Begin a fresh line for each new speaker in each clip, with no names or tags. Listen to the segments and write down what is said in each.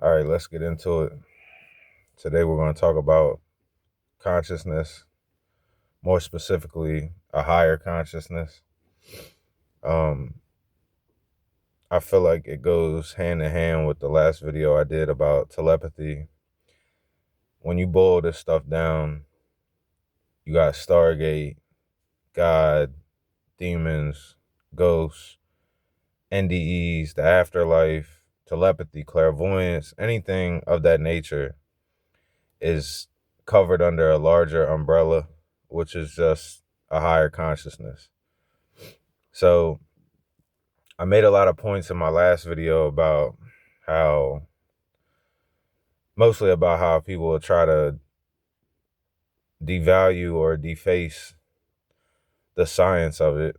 All right, let's get into it. Today we're going to talk about consciousness, more specifically, a higher consciousness. Um, I feel like it goes hand in hand with the last video I did about telepathy. When you boil this stuff down, you got Stargate, God, demons, ghosts, NDEs, the afterlife, telepathy, clairvoyance, anything of that nature is covered under a larger umbrella, which is just a higher consciousness. So I made a lot of points in my last video about how, mostly about how people will try to devalue or deface the science of it.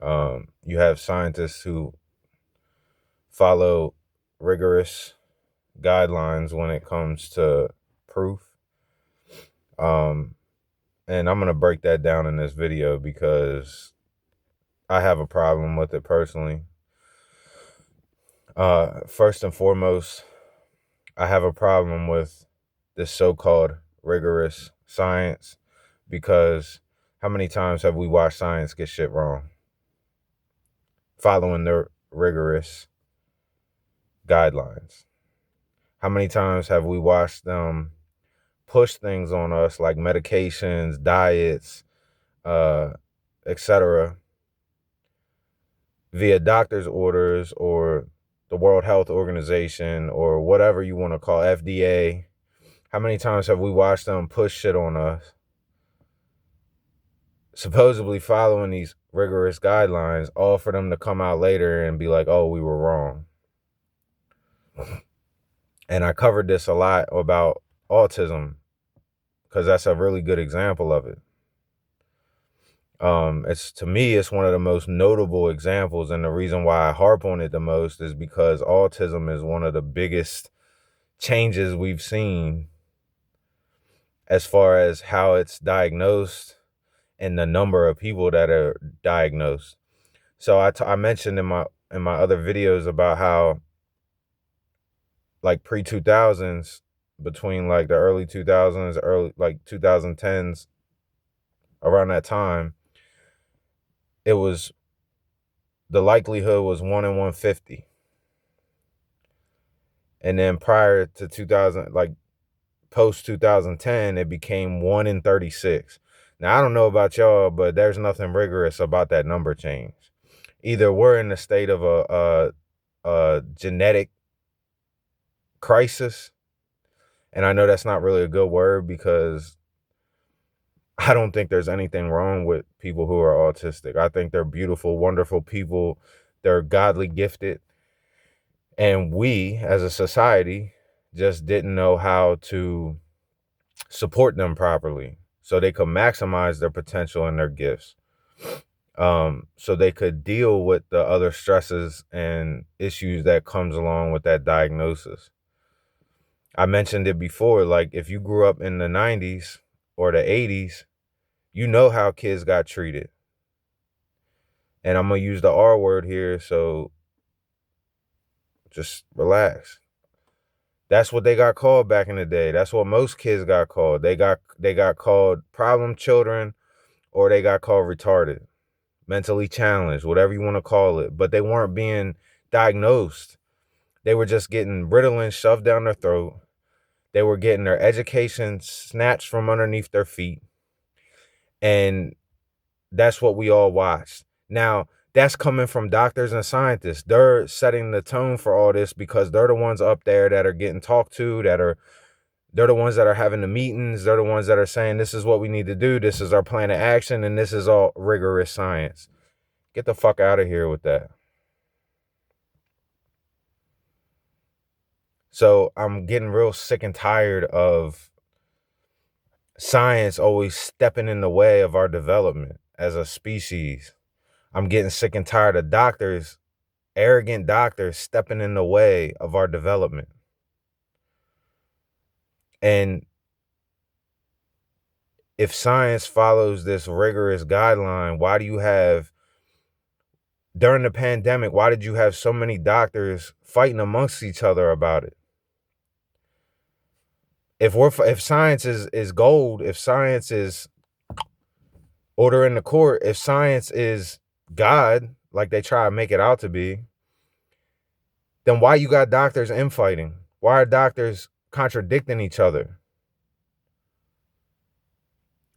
You have scientists who follow rigorous guidelines when it comes to proof. And I'm going to break that down in this video because I have a problem with it personally. First and foremost, I have a problem with this so-called rigorous science because how many times have we watched science get shit wrong? Following their rigorous guidelines. How many times have we watched them push things on us like medications, diets, etc., via doctor's orders or the World Health Organization or whatever you want to call FDA? How many times have we watched them push shit on us, supposedly following these rigorous guidelines, all for them to come out later and be like, oh, we were wrong? And I covered this a lot about autism because that's a really good example of it. To me, it's one of the most notable examples, and the reason why I harp on it the most is because autism is one of the biggest changes we've seen as far as how it's diagnosed and the number of people that are diagnosed. So I mentioned in my other videos about how, like, pre-2000s, between like the early 2000s, early like 2010s, around that time, it was, the likelihood was 1 in 150. And then prior to 2000, like post 2010, it became 1 in 36. Now, I don't know about y'all, but there's nothing rigorous about that number change. Either we're in a state of a genetic crisis, and I know that's not really a good word because I don't think there's anything wrong with people who are autistic. I think they're beautiful, wonderful people. They're godly gifted. And we, as a society, just didn't know how to support them properly so they could maximize their potential and their gifts. So they could deal with the other stresses and issues that comes along with that diagnosis. I mentioned it before, like if you grew up in the 90s or the 80s, you know how kids got treated. And I'm going to use the R word here, so just relax. That's what they got called back in the day. That's what most kids got called. They got called problem children, or they got called retarded, mentally challenged, whatever you want to call it. But they weren't being diagnosed. They were just getting Ritalin shoved down their throat. They were getting their education snatched from underneath their feet. And that's what we all watched. Now, that's coming from doctors and scientists. They're setting the tone for all this because they're the ones up there that are getting talked to, they're the ones that are having the meetings. They're the ones that are saying, this is what we need to do. This is our plan of action. And this is all rigorous science. Get the fuck out of here with that. So I'm getting real sick and tired of science always stepping in the way of our development as a species. I'm getting sick and tired of doctors, arrogant doctors, stepping in the way of our development. And if science follows this rigorous guideline, why do you have, during the pandemic, why did you have so many doctors fighting amongst each other about it? If science is gold, if science is order in the court, if science is God, like they try to make it out to be, then why you got doctors infighting? Why are doctors contradicting each other?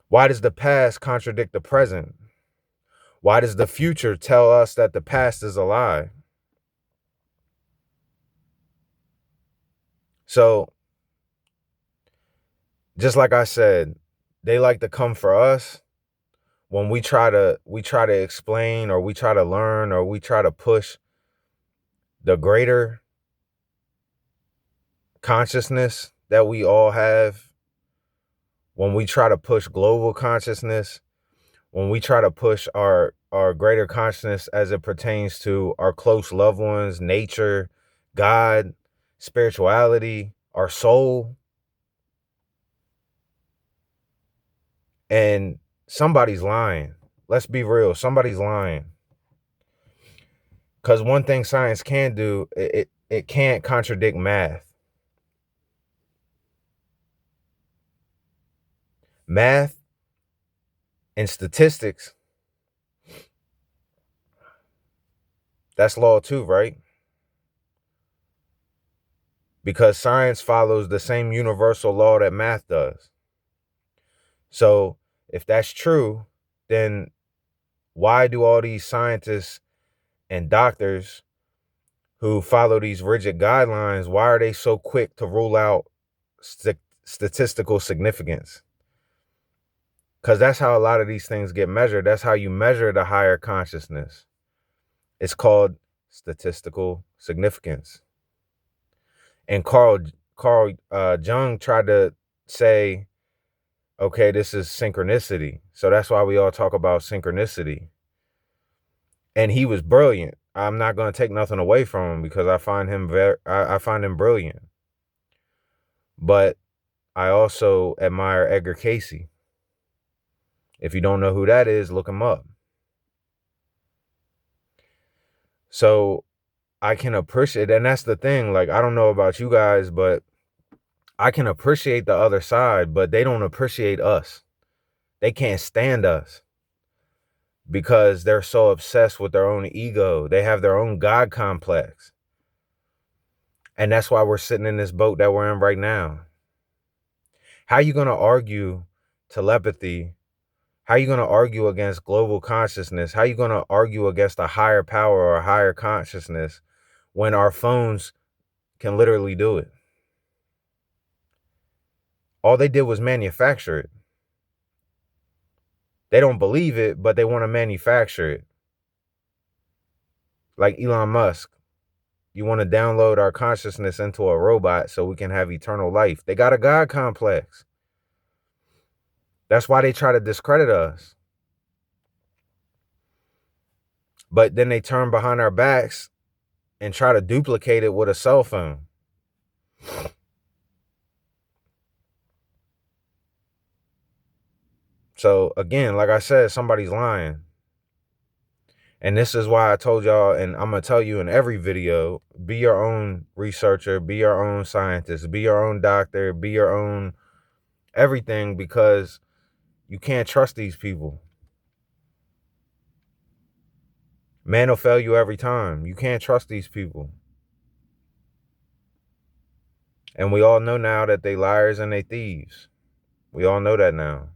Why does the past contradict the present? Why does the future tell us that the past is a lie? So, just like I said, they like to come for us when we try to explain, or we try to learn, or we try to push the greater consciousness that we all have, when we try to push global consciousness, when we try to push our greater consciousness as it pertains to our close loved ones, nature, God, spirituality, our soul, and somebody's lying. Let's be real, somebody's lying. Because one thing science can do, it can't contradict math. Math and statistics, that's law too, right? Because science follows the same universal law that math does. So if that's true, then why do all these scientists and doctors who follow these rigid guidelines, why are they so quick to rule out statistical significance? Because that's how a lot of these things get measured. That's how you measure the higher consciousness. It's called statistical significance. And Carl Jung tried to say, okay, this is synchronicity. So that's why we all talk about synchronicity. And he was brilliant. I'm not going to take nothing away from him, because I find him I find him brilliant. But I also admire Edgar Cayce. If you don't know who that is, look him up. So I can appreciate, and that's the thing. Like, I don't know about you guys, but I can appreciate the other side, but they don't appreciate us. They can't stand us because they're so obsessed with their own ego. They have their own God complex. And that's why we're sitting in this boat that we're in right now. How are you going to argue telepathy? How are you going to argue against global consciousness? How are you going to argue against a higher power or a higher consciousness when our phones can literally do it? All they did was manufacture it. They don't believe it, but they want to manufacture it. Like Elon Musk. You want to download our consciousness into a robot so we can have eternal life. They got a God complex. That's why they try to discredit us. But then they turn behind our backs and try to duplicate it with a cell phone. So again, like I said, somebody's lying. And this is why I told y'all, and I'm going to tell you in every video, be your own researcher, be your own scientist, be your own doctor, be your own everything, because you can't trust these people. Man will fail you every time. You can't trust these people. And we all know now that they liars and they thieves. We all know that now.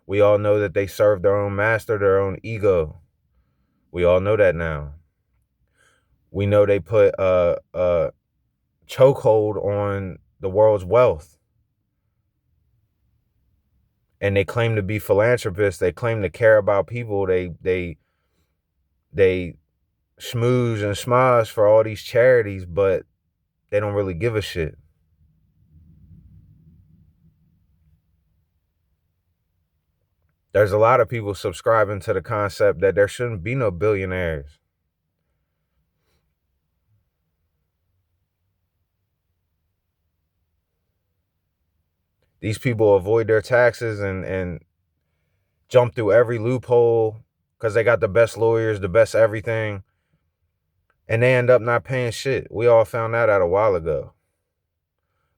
We all know that they serve their own master, their own ego. We all know that now. We know they put a chokehold on the world's wealth. And they claim to be philanthropists. They claim to care about people. They schmooze and smosh for all these charities, but they don't really give a shit. There's a lot of people subscribing to the concept that there shouldn't be no billionaires. These people avoid their taxes and jump through every loophole because they got the best lawyers, the best everything, and they end up not paying shit. We all found that out a while ago.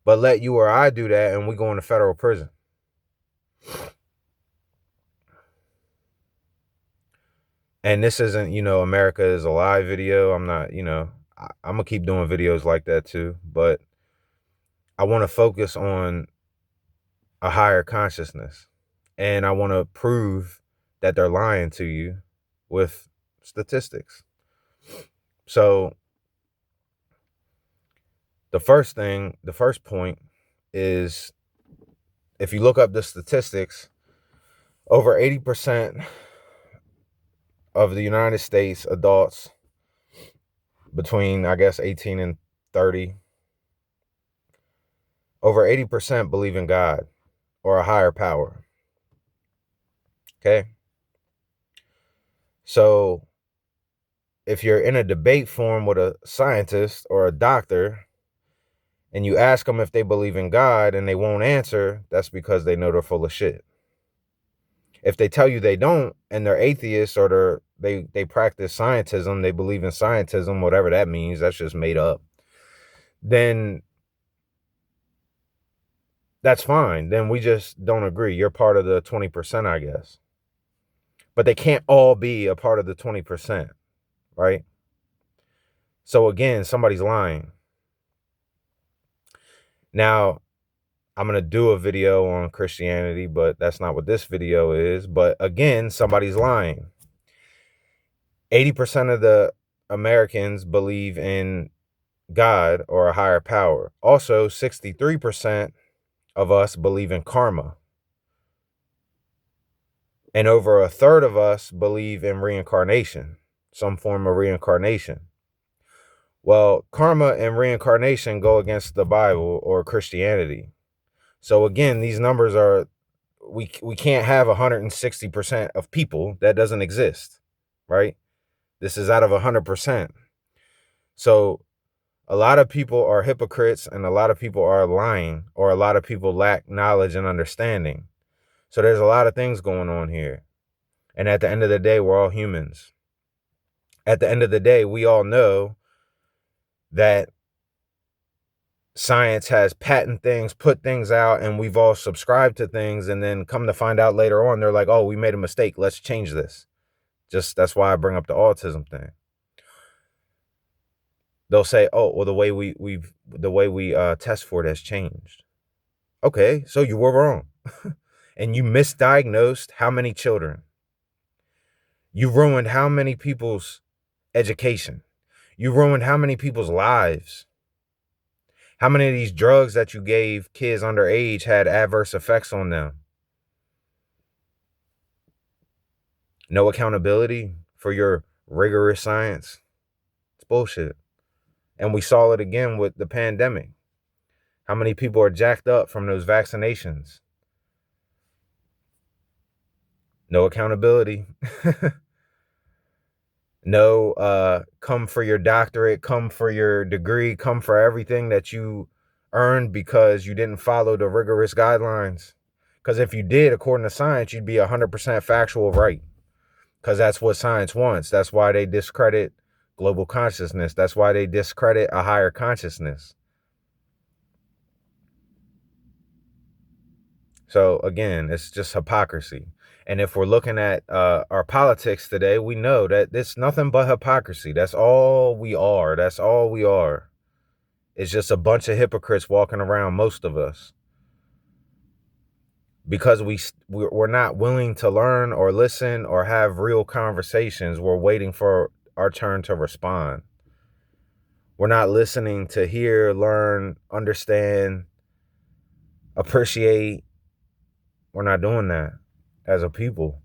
but let you or I do that and we go into federal prison. And this isn't, America is a live video. I'm not, I'm going to keep doing videos like that too. But I want to focus on a higher consciousness. And I want to prove that they're lying to you with statistics. So the first point is, if you look up the statistics, over 80% of the United States adults between, I guess, 18 and 30, over 80% believe in God or a higher power. Okay? So if you're in a debate forum with a scientist or a doctor and you ask them if they believe in God and they won't answer, that's because they know they're full of shit. If they tell you they don't and they're atheists or they practice scientism, they believe in scientism, whatever that means, that's just made up, then that's fine. Then we just don't agree. You're part of the 20%, I guess. But they can't all be a part of the 20%, right? So again, somebody's lying. Now, I'm going to do a video on Christianity, but that's not what this video is. But again, somebody's lying. 80% of the Americans believe in God or a higher power. Also, 63% of us believe in karma. And over a third of us believe in reincarnation, some form of reincarnation. Well, karma and reincarnation go against the Bible or Christianity. So again, these numbers are, we can't have 160% of people. That doesn't exist, right? This is out of 100%. So a lot of people are hypocrites and a lot of people are lying, or a lot of people lack knowledge and understanding. So there's a lot of things going on here. And at the end of the day, we're all humans. At the end of the day, we all know that science has patent things, put things out, and we've all subscribed to things, and then come to find out later on, they're like, oh, we made a mistake. Let's change this. Just that's why I bring up the autism thing. They'll say, oh, well, the way we test for it has changed. Okay, so you were wrong. And you misdiagnosed how many children? You ruined how many people's education? You ruined how many people's lives? How many of these drugs that you gave kids underage had adverse effects on them? No accountability for your rigorous science. It's bullshit. And we saw it again with the pandemic. How many people are jacked up from those vaccinations? No accountability. No, come for your doctorate, come for your degree, come for everything that you earned because you didn't follow the rigorous guidelines. Because if you did, according to science, you'd be 100% factual right. Because that's what science wants. That's why they discredit global consciousness. That's why they discredit a higher consciousness. So again, it's just hypocrisy. And if we're looking at our politics today, we know that it's nothing but hypocrisy. That's all we are. That's all we are. It's just a bunch of hypocrites walking around, most of us. Because we're not willing to learn or listen or have real conversations. We're waiting for our turn to respond. We're not listening to hear, learn, understand, appreciate. We're not doing that as a people.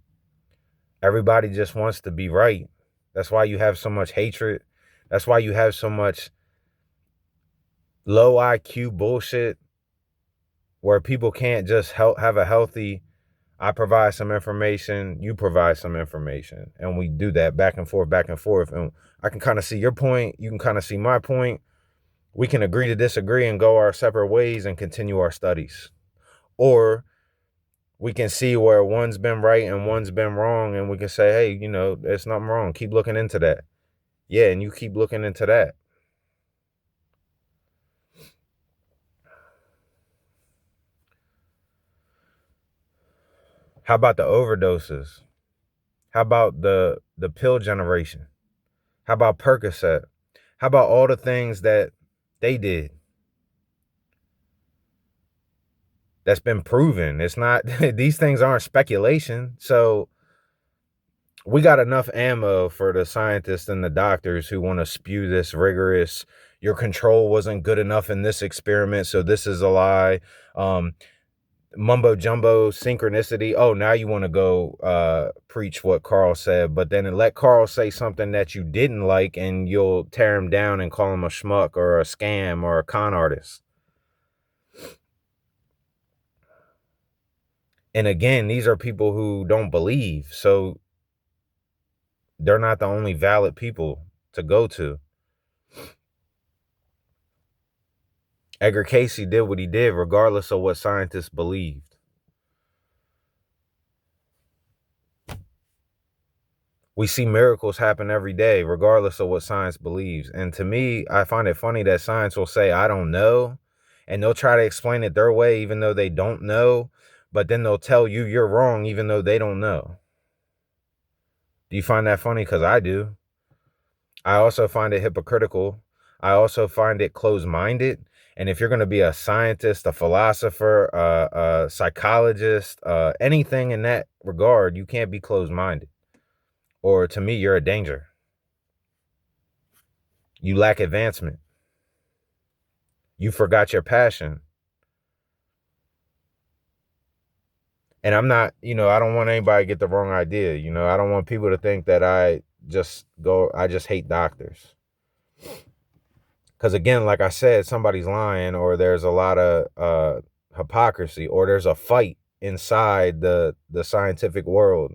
Everybody just wants to be right. That's why you have so much hatred. That's why you have so much low IQ bullshit where people can't just have a healthy, I provide some information, you provide some information. And we do that back and forth, back and forth. And I can kind of see your point. You can kind of see my point. We can agree to disagree and go our separate ways and continue our studies. Or we can see where one's been right and one's been wrong. And we can say, hey, there's nothing wrong. Keep looking into that. Yeah, and you keep looking into that. How about the overdoses? How about the pill generation? How about Percocet? How about all the things that they did? That's been proven. It's not, these things aren't speculation. So we got enough ammo for the scientists and the doctors who want to spew this rigorous, your control wasn't good enough in this experiment, so this is a lie. Mumbo jumbo synchronicity. Oh, now you want to go preach what Carl said, but then let Carl say something that you didn't like and you'll tear him down and call him a schmuck or a scam or a con artist. And again, these are people who don't believe, so they're not the only valid people to go to. Edgar Casey did what he did regardless of what scientists believed. We see miracles happen every day regardless of what science believes. And to me, I find it funny that science will say, I don't know, and they'll try to explain it their way even though they don't know, but then they'll tell you you're wrong even though they don't know. Do you find that funny? Because I do. I also find it hypocritical. I also find it closed-minded. And if you're going to be a scientist, a philosopher, a psychologist, anything in that regard, you can't be closed-minded. Or to me, you're a danger. You lack advancement. You forgot your passion. And I'm not, I don't want anybody to get the wrong idea. I don't want people to think that I just hate doctors. Because again, like I said, somebody's lying, or there's a lot of hypocrisy, or there's a fight inside the scientific world.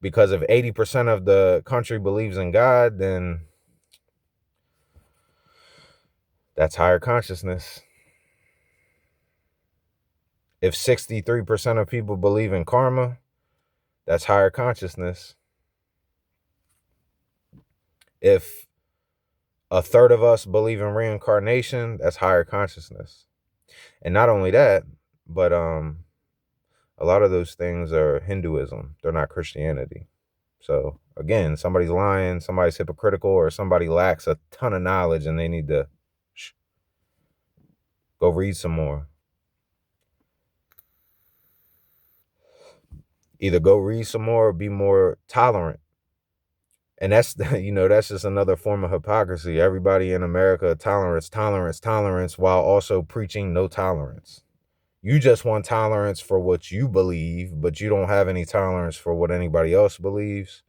Because if 80% of the country believes in God, then that's higher consciousness. If 63% of people believe in karma, that's higher consciousness. If a third of us believe in reincarnation, that's higher consciousness. And not only that, but a lot of those things are Hinduism. They're not Christianity. So again, somebody's lying, somebody's hypocritical, or somebody lacks a ton of knowledge and they need to go read some more. Either go read some more or be more tolerant. And that's, that's just another form of hypocrisy. Everybody in America, tolerance, tolerance, tolerance, while also preaching no tolerance. You just want tolerance for what you believe, but you don't have any tolerance for what anybody else believes.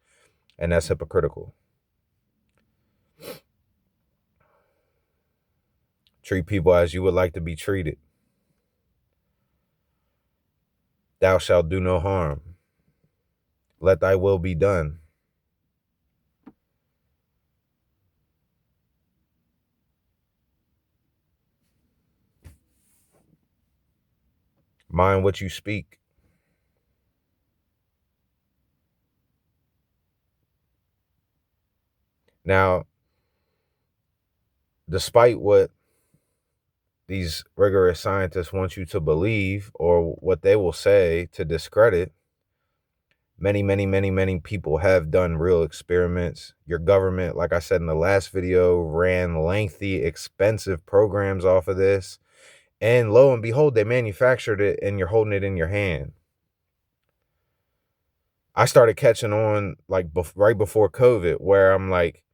And that's hypocritical. Treat people as you would like to be treated. Thou shalt do no harm. Let thy will be done. Mind what you speak. Now, despite what these rigorous scientists want you to believe, or what they will say to discredit, many, many, many, many people have done real experiments. Your government, like I said in the last video, ran lengthy, expensive programs off of this. And lo and behold, they manufactured it and you're holding it in your hand. I started catching on like right before COVID, where I'm like,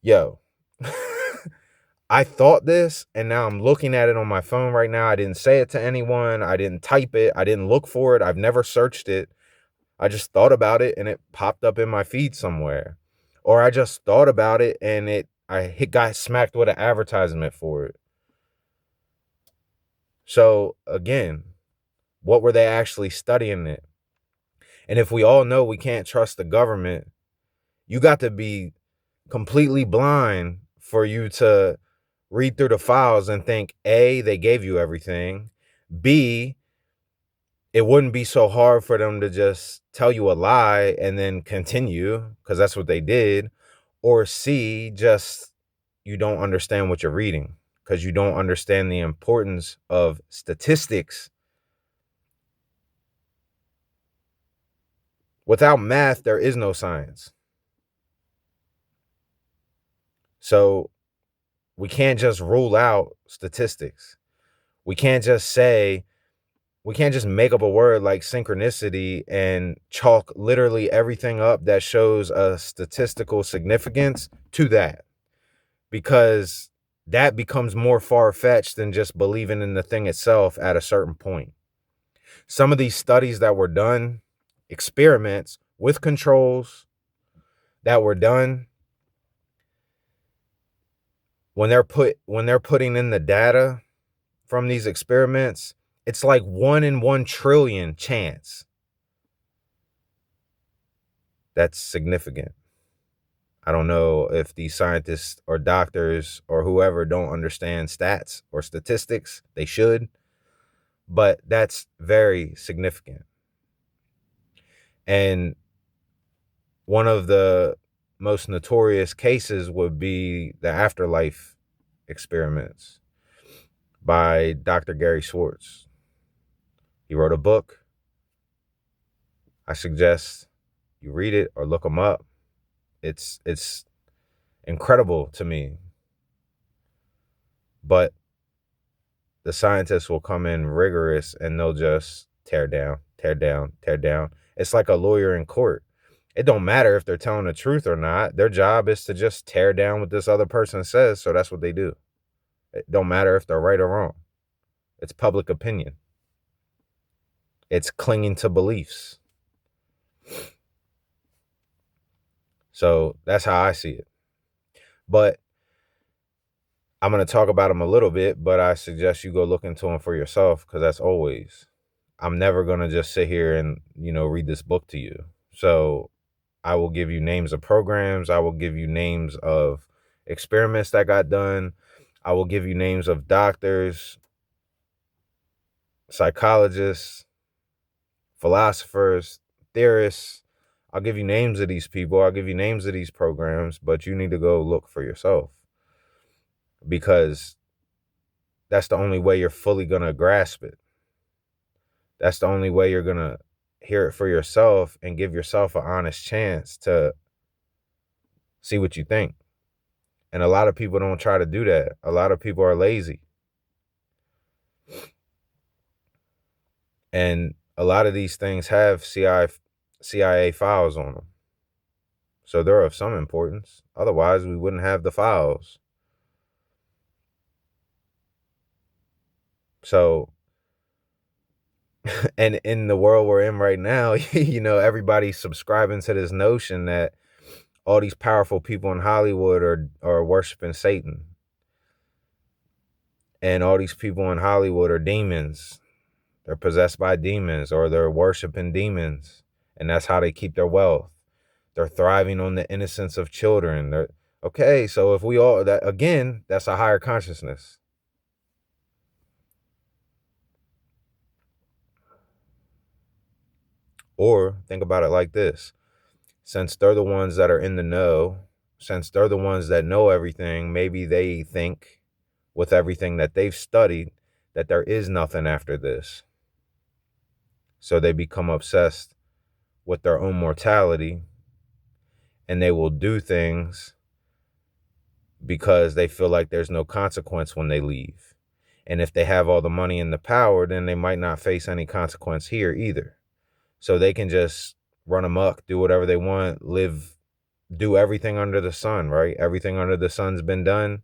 yo, I thought this, and now I'm looking at it on my phone right now. I didn't say it to anyone. I didn't type it. I didn't look for it. I've never searched it. I just thought about it and it popped up in my feed somewhere. Or I just thought about it and got smacked with an advertisement for it. So again, what were they actually studying it? And if we all know we can't trust the government, you got to be completely blind for you to read through the files and think, A, they gave you everything. B, it wouldn't be so hard for them to just tell you a lie and then continue, because that's what they did. Or C, just you don't understand what you're reading because you don't understand the importance of statistics. Without math, there is no science. So we can't just rule out statistics. We can't just make up a word like synchronicity and chalk literally everything up that shows a statistical significance to that, because that becomes more far-fetched than just believing in the thing itself at a certain point. Some of these studies that were done, experiments with controls that were done, when they're putting in the data from these experiments, it's like 1 in 1 trillion chance. That's significant. I don't know if these scientists or doctors or whoever don't understand stats or statistics. They should, but that's very significant. And one of the most notorious cases would be the afterlife experiments by Dr. Gary Schwartz. He wrote a book. I suggest you read it or look him up. It's incredible to me. But the scientists will come in rigorous and they'll just tear down, tear down, tear down. It's like a lawyer in court. It don't matter if they're telling the truth or not. Their job is to just tear down what this other person says, so that's what they do. It don't matter if they're right or wrong. It's public opinion. It's clinging to beliefs. So that's how I see it. But I'm going to talk about them a little bit, but I suggest you go look into them for yourself, because that's always. I'm never going to just sit here and, read this book to you. So I will give you names of programs. I will give you names of experiments that got done. I will give you names of doctors, psychologists, philosophers, theorists. I'll give you names of these people. I'll give you names of these programs, but you need to go look for yourself, because that's the only way you're fully going to grasp it. That's the only way you're going to hear it for yourself and give yourself an honest chance to see what you think. And a lot of people don't try to do that. A lot of people are lazy. And a lot of these things have CIA files on them. So they're of some importance. Otherwise, we wouldn't have the files. So, and in the world we're in right now, everybody's subscribing to this notion that all these powerful people in Hollywood are worshiping Satan. And all these people in Hollywood are demons. They're possessed by demons, or they're worshiping demons. And that's how they keep their wealth. They're thriving on the innocence of children. Okay, so if we all, that again, that's a higher consciousness. Or think about it like this. Since they're the ones that are in the know, since they're the ones that know everything, maybe they think with everything that they've studied that there is nothing after this. So they become obsessed with their own mortality, and they will do things because they feel like there's no consequence when they leave. And if they have all the money and the power, then they might not face any consequence here either. So they can just run amok, do whatever they want, do everything under the sun, right? Everything under the sun's been done.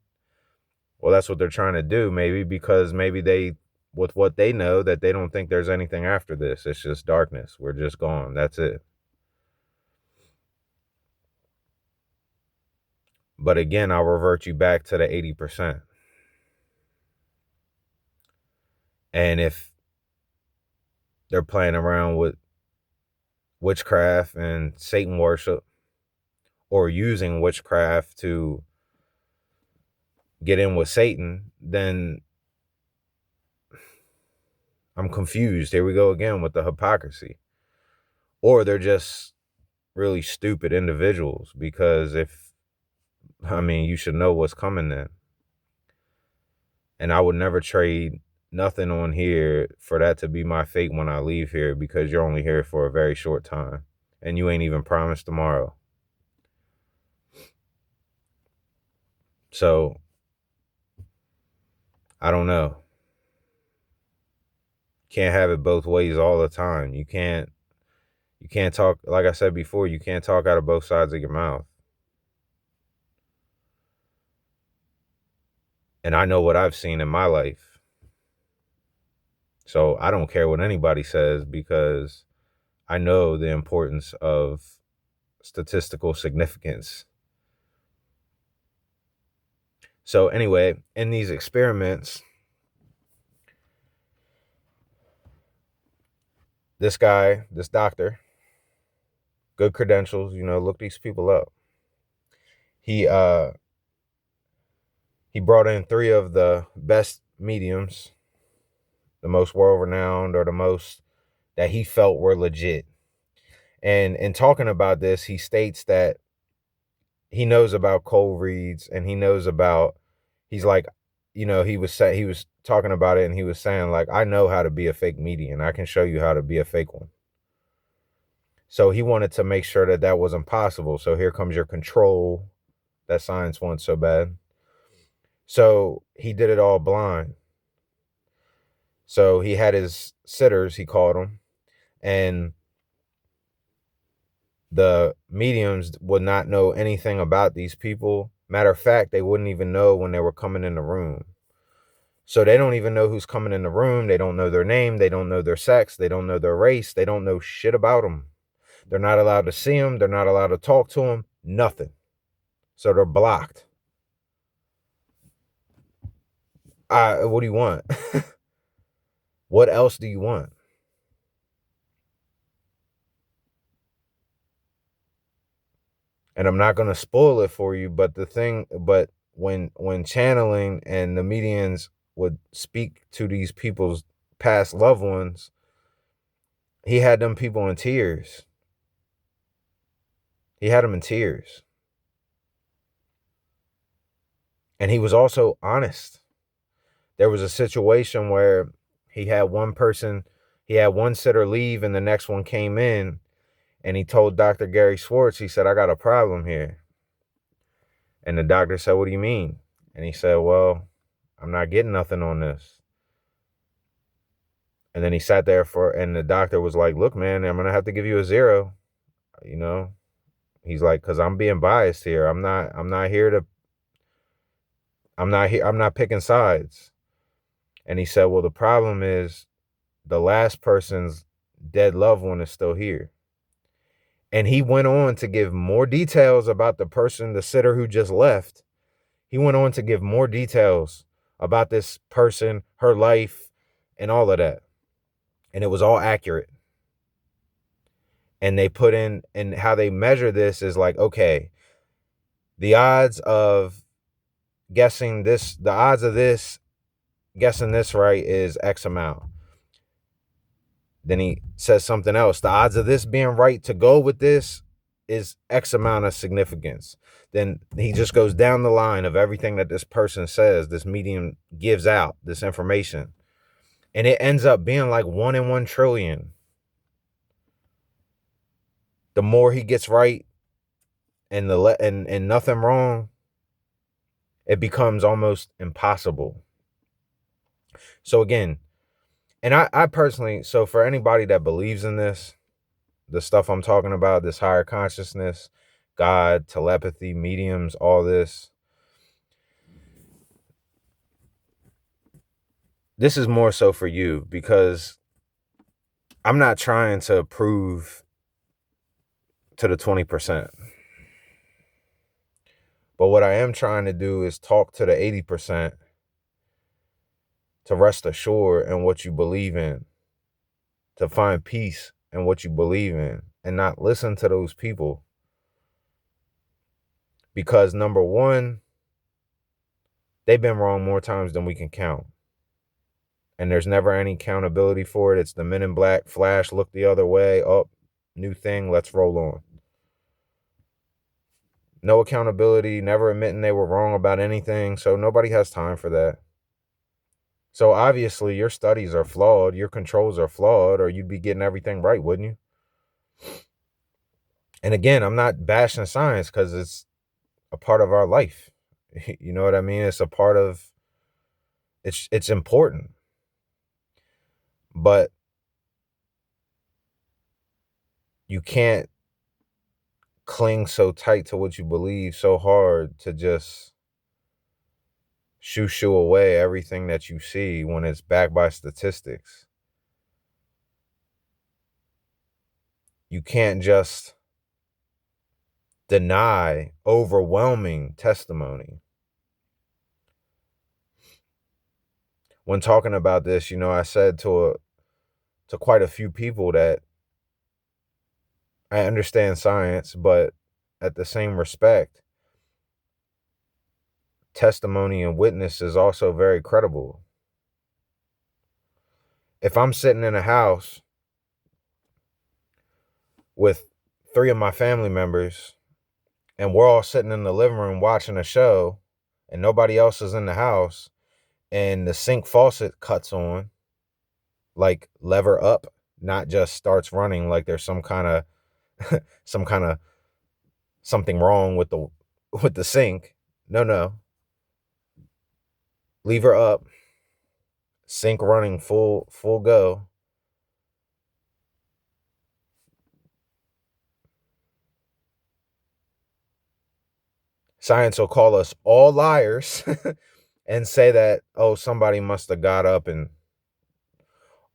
Well, that's what they're trying to do, maybe, because maybe with what they know, that they don't think there's anything after this. It's just darkness. We're just gone. That's it. But again, I'll revert you back to the 80%. And if they're playing around with witchcraft and Satan worship, or using witchcraft to get in with Satan, then I'm confused. Here we go again with the hypocrisy. Or they're just really stupid individuals, because you should know what's coming then. And I would never trade nothing on here for that to be my fate when I leave here, because you're only here for a very short time. and you ain't even promised tomorrow. So I don't know. Can't have it both ways all the time. You can't talk, like I said before, you can't talk out of both sides of your mouth. And I know what I've seen in my life. So I don't care what anybody says, because I know the importance of statistical significance. So anyway, in these experiments, this guy, this doctor, good credentials, look these people up. He brought in 3 of the best mediums, the most world-renowned, or the most that he felt were legit. And in talking about this, he states that he knows about cold reads, and he knows about, he's like, he was talking about it, and he was saying, like, I know how to be a fake medium. I can show you how to be a fake one. So he wanted to make sure that that wasn't possible. So here comes your control that science wants so bad. So he did it all blind. So he had his sitters, he called them, and the mediums would not know anything about these people. Matter of fact, they wouldn't even know when they were coming in the room. So they don't even know who's coming in the room. They don't know their name. They don't know their sex. They don't know their race. They don't know shit about them. They're not allowed to see them. They're not allowed to talk to them. Nothing. So they're blocked. What do you want? What else do you want? And I'm not going to spoil it for you, but when channeling and the medians would speak to these people's past loved ones, he had them people in tears. He had them in tears. And he was also honest. There was a situation where he had one sitter leave, and the next one came in, and he told Dr. Gary Schwartz, he said, I got a problem here. And the doctor said, what do you mean? And he said, well, I'm not getting nothing on this. And then he sat there and the doctor was like, look, man, I'm going to have to give you a 0. He's like, cause I'm being biased here. I'm not picking sides. And he said, well, the problem is the last person's dead loved one is still here. And he went on to give more details about the sitter who just left. He went on to give more details about this person, her life, and all of that. And it was all accurate. And they put in, and how they measure this is like, okay, the odds of guessing this right is X amount. Then he says something else. The odds of this being right to go with this is X amount of significance. Then he just goes down the line of everything that this person says, this medium gives out, this information. And it ends up being like 1 in 1 trillion. The more he gets right and nothing wrong, it becomes almost impossible. So again, and I personally, so for anybody that believes in this, the stuff I'm talking about, this higher consciousness, God, telepathy, mediums, all this is more so for you, because I'm not trying to prove to the 20%. But what I am trying to do is talk to the 80% to rest assured in what you believe in, to find peace in what you believe in, and not listen to those people. Because number one, they've been wrong more times than we can count. And there's never any accountability for it. It's the Men in Black, flash, look the other way, oh, new thing, let's roll on. No accountability, never admitting they were wrong about anything. So nobody has time for that. So obviously your studies are flawed, your controls are flawed, or you'd be getting everything right, wouldn't you? And again, I'm not bashing science because it's a part of our life. You know what I mean? It's a part of it's important. But you can't cling so tight to what you believe so hard to just shoo away everything that you see when it's backed by statistics. You can't just deny overwhelming testimony. When talking about this, I said to quite a few people that I understand science, but at the same respect, testimony and witness is also very credible. If I'm sitting in a house with 3 of my family members and we're all sitting in the living room watching a show and nobody else is in the house and the sink faucet cuts on, like lever up, not just starts running like there's some kind of something wrong with the sink. No. Lever up, sink running full go. Science will call us all liars and say that, oh, somebody must have got up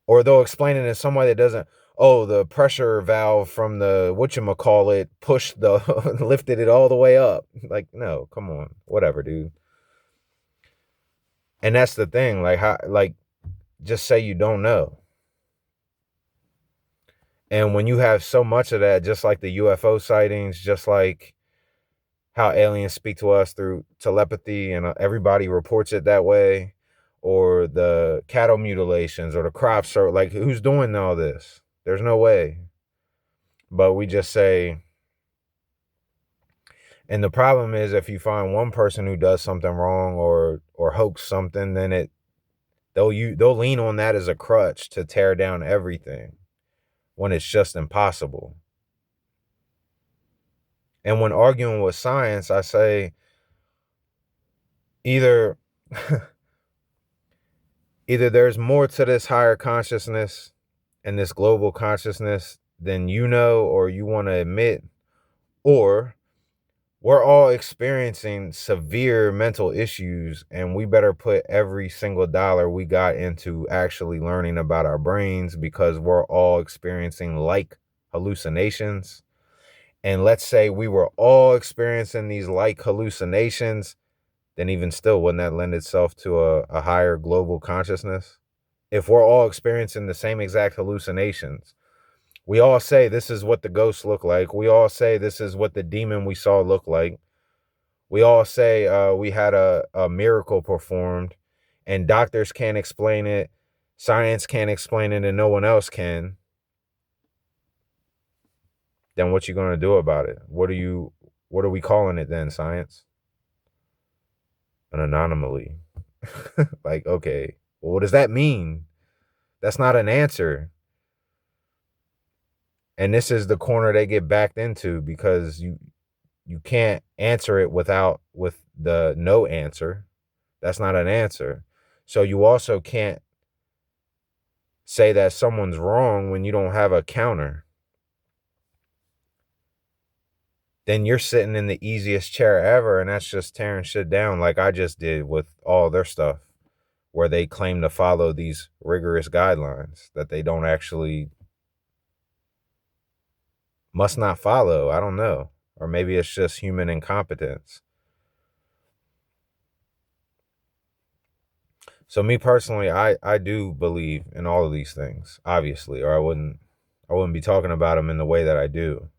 or they'll explain it in some way that doesn't, oh, the pressure valve from the whatchamacallit pushed lifted it all the way up. Like, no, come on, whatever, dude. And that's the thing, just say you don't know. And when you have so much of that, just like the UFO sightings, just like how aliens speak to us through telepathy and everybody reports it that way, or the cattle mutilations or the crops, or like, who's doing all this? There's no way. But we just say, and the problem is if you find one person who does something wrong or hoax something, then they'll lean on that as a crutch to tear down everything when it's just impossible. And when arguing with science, I say either either there's more to this higher consciousness and this global consciousness than you know or you want to admit, or we're all experiencing severe mental issues and we better put every single dollar we got into actually learning about our brains because we're all experiencing like hallucinations. And let's say we were all experiencing these like hallucinations, then even still, wouldn't that lend itself to a higher global consciousness? If we're all experiencing the same exact hallucinations, we all say this is what the ghosts look like. We all say this is what the demon we saw looked like. We all say we had a miracle performed, and doctors can't explain it. Science can't explain it, and no one else can. Then what you gonna do about it? What are we calling it then, science? An anomaly. Like, okay, well, what does that mean? That's not an answer. And this is the corner they get backed into because you can't answer it with the no answer. That's not an answer. So you also can't say that someone's wrong when you don't have a counter. Then you're sitting in the easiest chair ever, and that's just tearing shit down like I just did with all their stuff, where they claim to follow these rigorous guidelines that they don't actually must not follow. I don't know. Or maybe it's just human incompetence. So me personally, I do believe in all of these things, obviously, or I wouldn't be talking about them in the way that I do.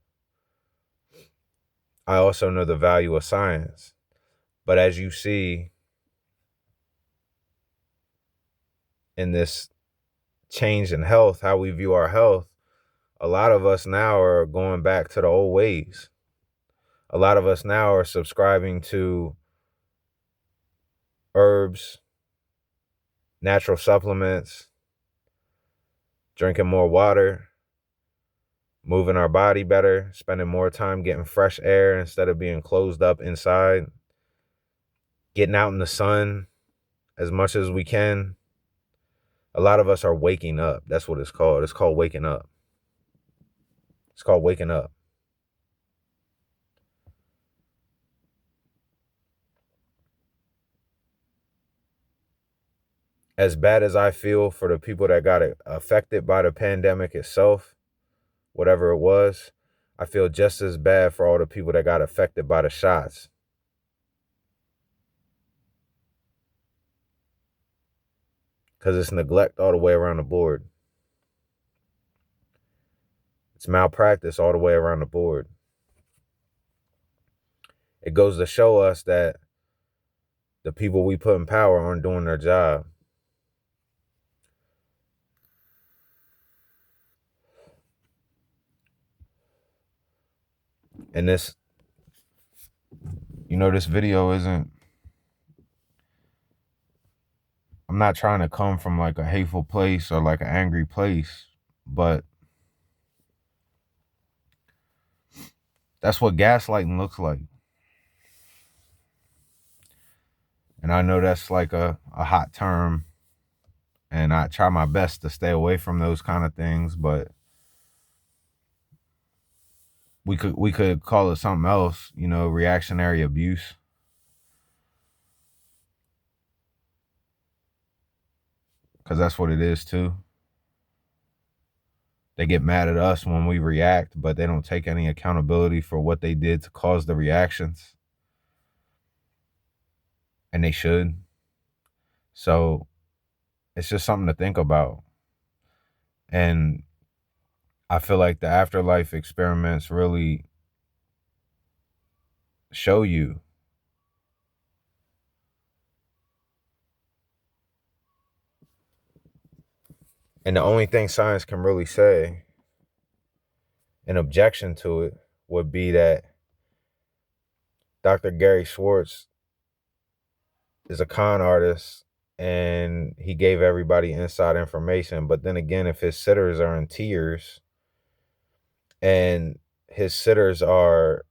I also know the value of science. But as you see in this change in health, how we view our health, a lot of us now are going back to the old ways. A lot of us now are subscribing to herbs, natural supplements, drinking more water, moving our body better, spending more time getting fresh air instead of being closed up inside, getting out in the sun as much as we can. A lot of us are waking up. That's what it's called. It's called waking up. It's called waking up. As bad as I feel for the people that got affected by the pandemic itself, whatever it was, I feel just as bad for all the people that got affected by the shots. Because it's neglect all the way around the board. It's malpractice all the way around the board. It goes to show us that the people we put in power aren't doing their job. And this, this video isn't, I'm not trying to come from like a hateful place or like an angry place, but that's what gaslighting looks like. And I know that's like a hot term, and I try my best to stay away from those kind of things, but we could call it something else, reactionary abuse. Because that's what it is too. They get mad at us when we react, but they don't take any accountability for what they did to cause the reactions. And they should. So it's just something to think about. And I feel like the afterlife experiments really show you. And the only thing science can really say, an objection to it, would be that Dr. Gary Schwartz is a con artist and he gave everybody inside information. But then again, if his sitters are in tears and his sitters are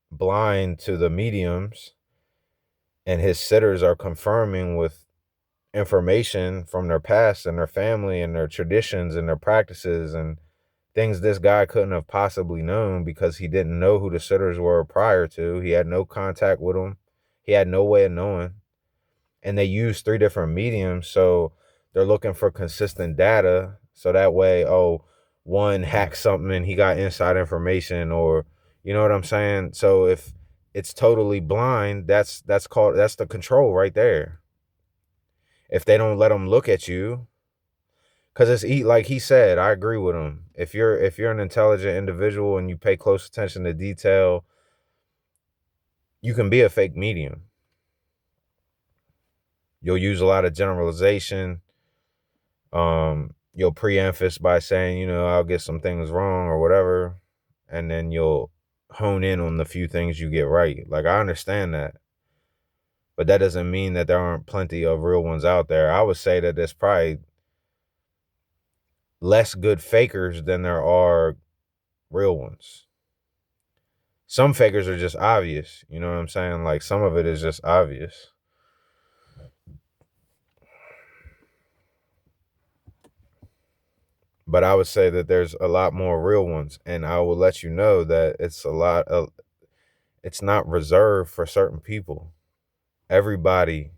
blind to the mediums and his sitters are confirming with information from their past and their family and their traditions and their practices and things this guy couldn't have possibly known because he didn't know who the sitters were prior to. He had no contact with them. He had no way of knowing. And they use 3 different mediums, so they're looking for consistent data. So that way, one hacked something and he got inside information, or you know what I'm saying? So if it's totally blind, that's the control right there. If they don't let them look at you, because it's like he said, I agree with him. If you're an intelligent individual and you pay close attention to detail, you can be a fake medium. You'll use a lot of generalization. You'll preemphasize by saying, I'll get some things wrong or whatever, and then you'll hone in on the few things you get right. Like, I understand that, but that doesn't mean that there aren't plenty of real ones out there. I would say that there's probably less good fakers than there are real ones. Some fakers are just obvious. You know what I'm saying? Like, some of it is just obvious. But I would say that there's a lot more real ones. And I will let you know that it's not reserved for certain people. Everybody.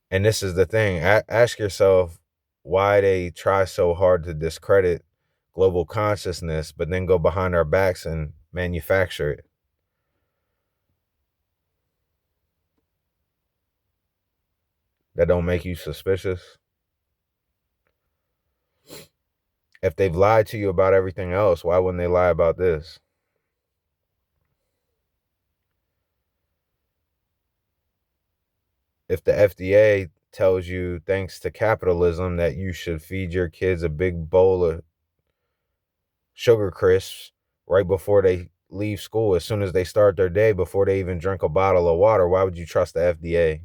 And this is the thing. Ask yourself why they try so hard to discredit global consciousness, but then go behind our backs and manufacture it. That don't make you suspicious? If they've lied to you about everything else, why wouldn't they lie about this? If the FDA tells you, thanks to capitalism, that you should feed your kids a big bowl of sugar crisps right before they leave school, as soon as they start their day, before they even drink a bottle of water, why would you trust the FDA?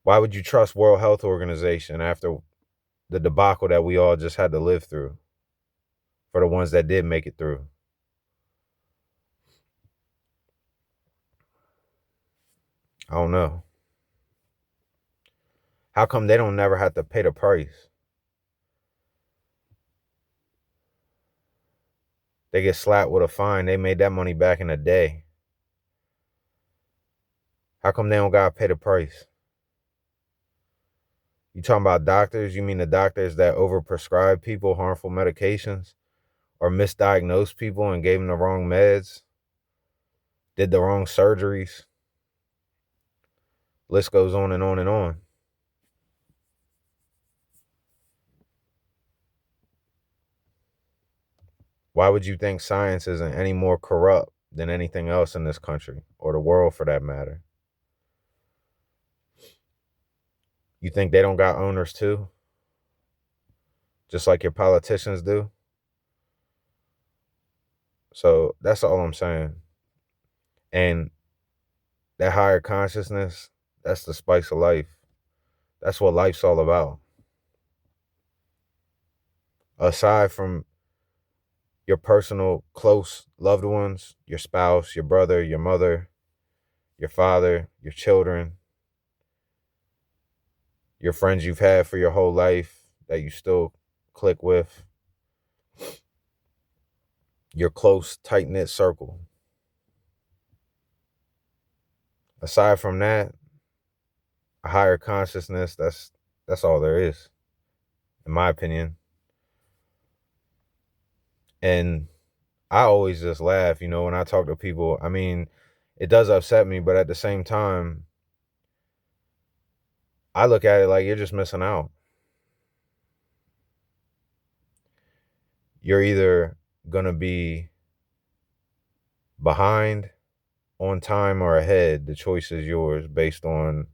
Why would you trust World Health Organization after the debacle that we all just had to live through for the ones that did make it through? I don't know. How come they don't never have to pay the price? They get slapped with a fine. They made that money back in a day. How come they don't gotta pay the price? You talking about doctors? You mean the doctors that overprescribe people harmful medications or misdiagnosed people and gave them the wrong meds, did the wrong surgeries? List goes on and on and on. Why would you think science isn't any more corrupt than anything else in this country or the world for that matter? You think they don't got owners too? Just like your politicians do? So that's all I'm saying. And that higher consciousness, that's the spice of life. That's what life's all about. Aside from your personal close loved ones, your spouse, your brother, your mother, your father, your children, your friends you've had for your whole life that you still click with, your close, tight knit circle. Aside from that, a higher consciousness, that's all there is, in my opinion. And I always just laugh, when I talk to people. I mean, it does upset me, but at the same time, I look at it like you're just missing out. You're either going to be behind, on time, or ahead. The choice is yours based on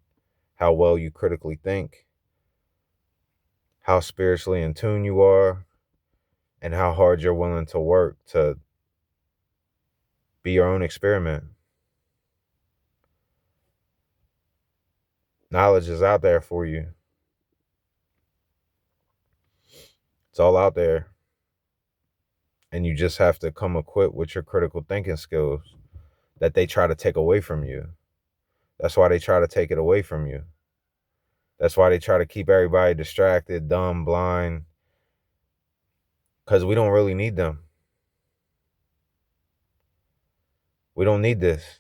how well you critically think, how spiritually in tune you are, and how hard you're willing to work to be your own experiment. Knowledge is out there for you. It's all out there. And you just have to come equipped with your critical thinking skills that they try to take away from you. That's why they try to take it away from you. That's why they try to keep everybody distracted, dumb, blind, because we don't really need them. We don't need this.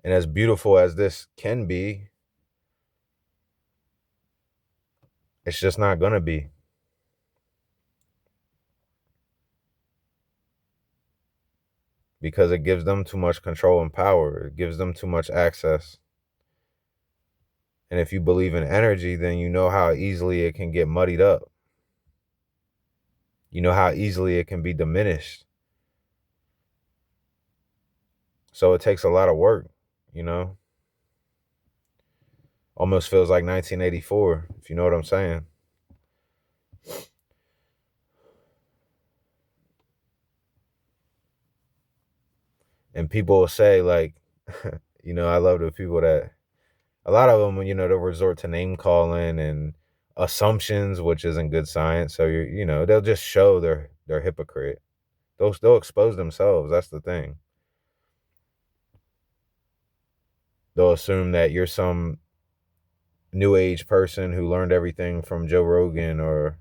And as beautiful as this can be, it's just not going to be. Because it gives them too much control and power. It gives them too much access. And if you believe in energy, then you know how easily it can get muddied up. You know how easily it can be diminished. So it takes a lot of work, Almost feels like 1984, if you know what I'm saying. And people will say, like, I love the people that, a lot of them, they'll resort to name calling and assumptions, which isn't good science. So, they'll just show they're hypocrite. They'll expose themselves. That's the thing. They'll assume that you're some new age person who learned everything from Joe Rogan, or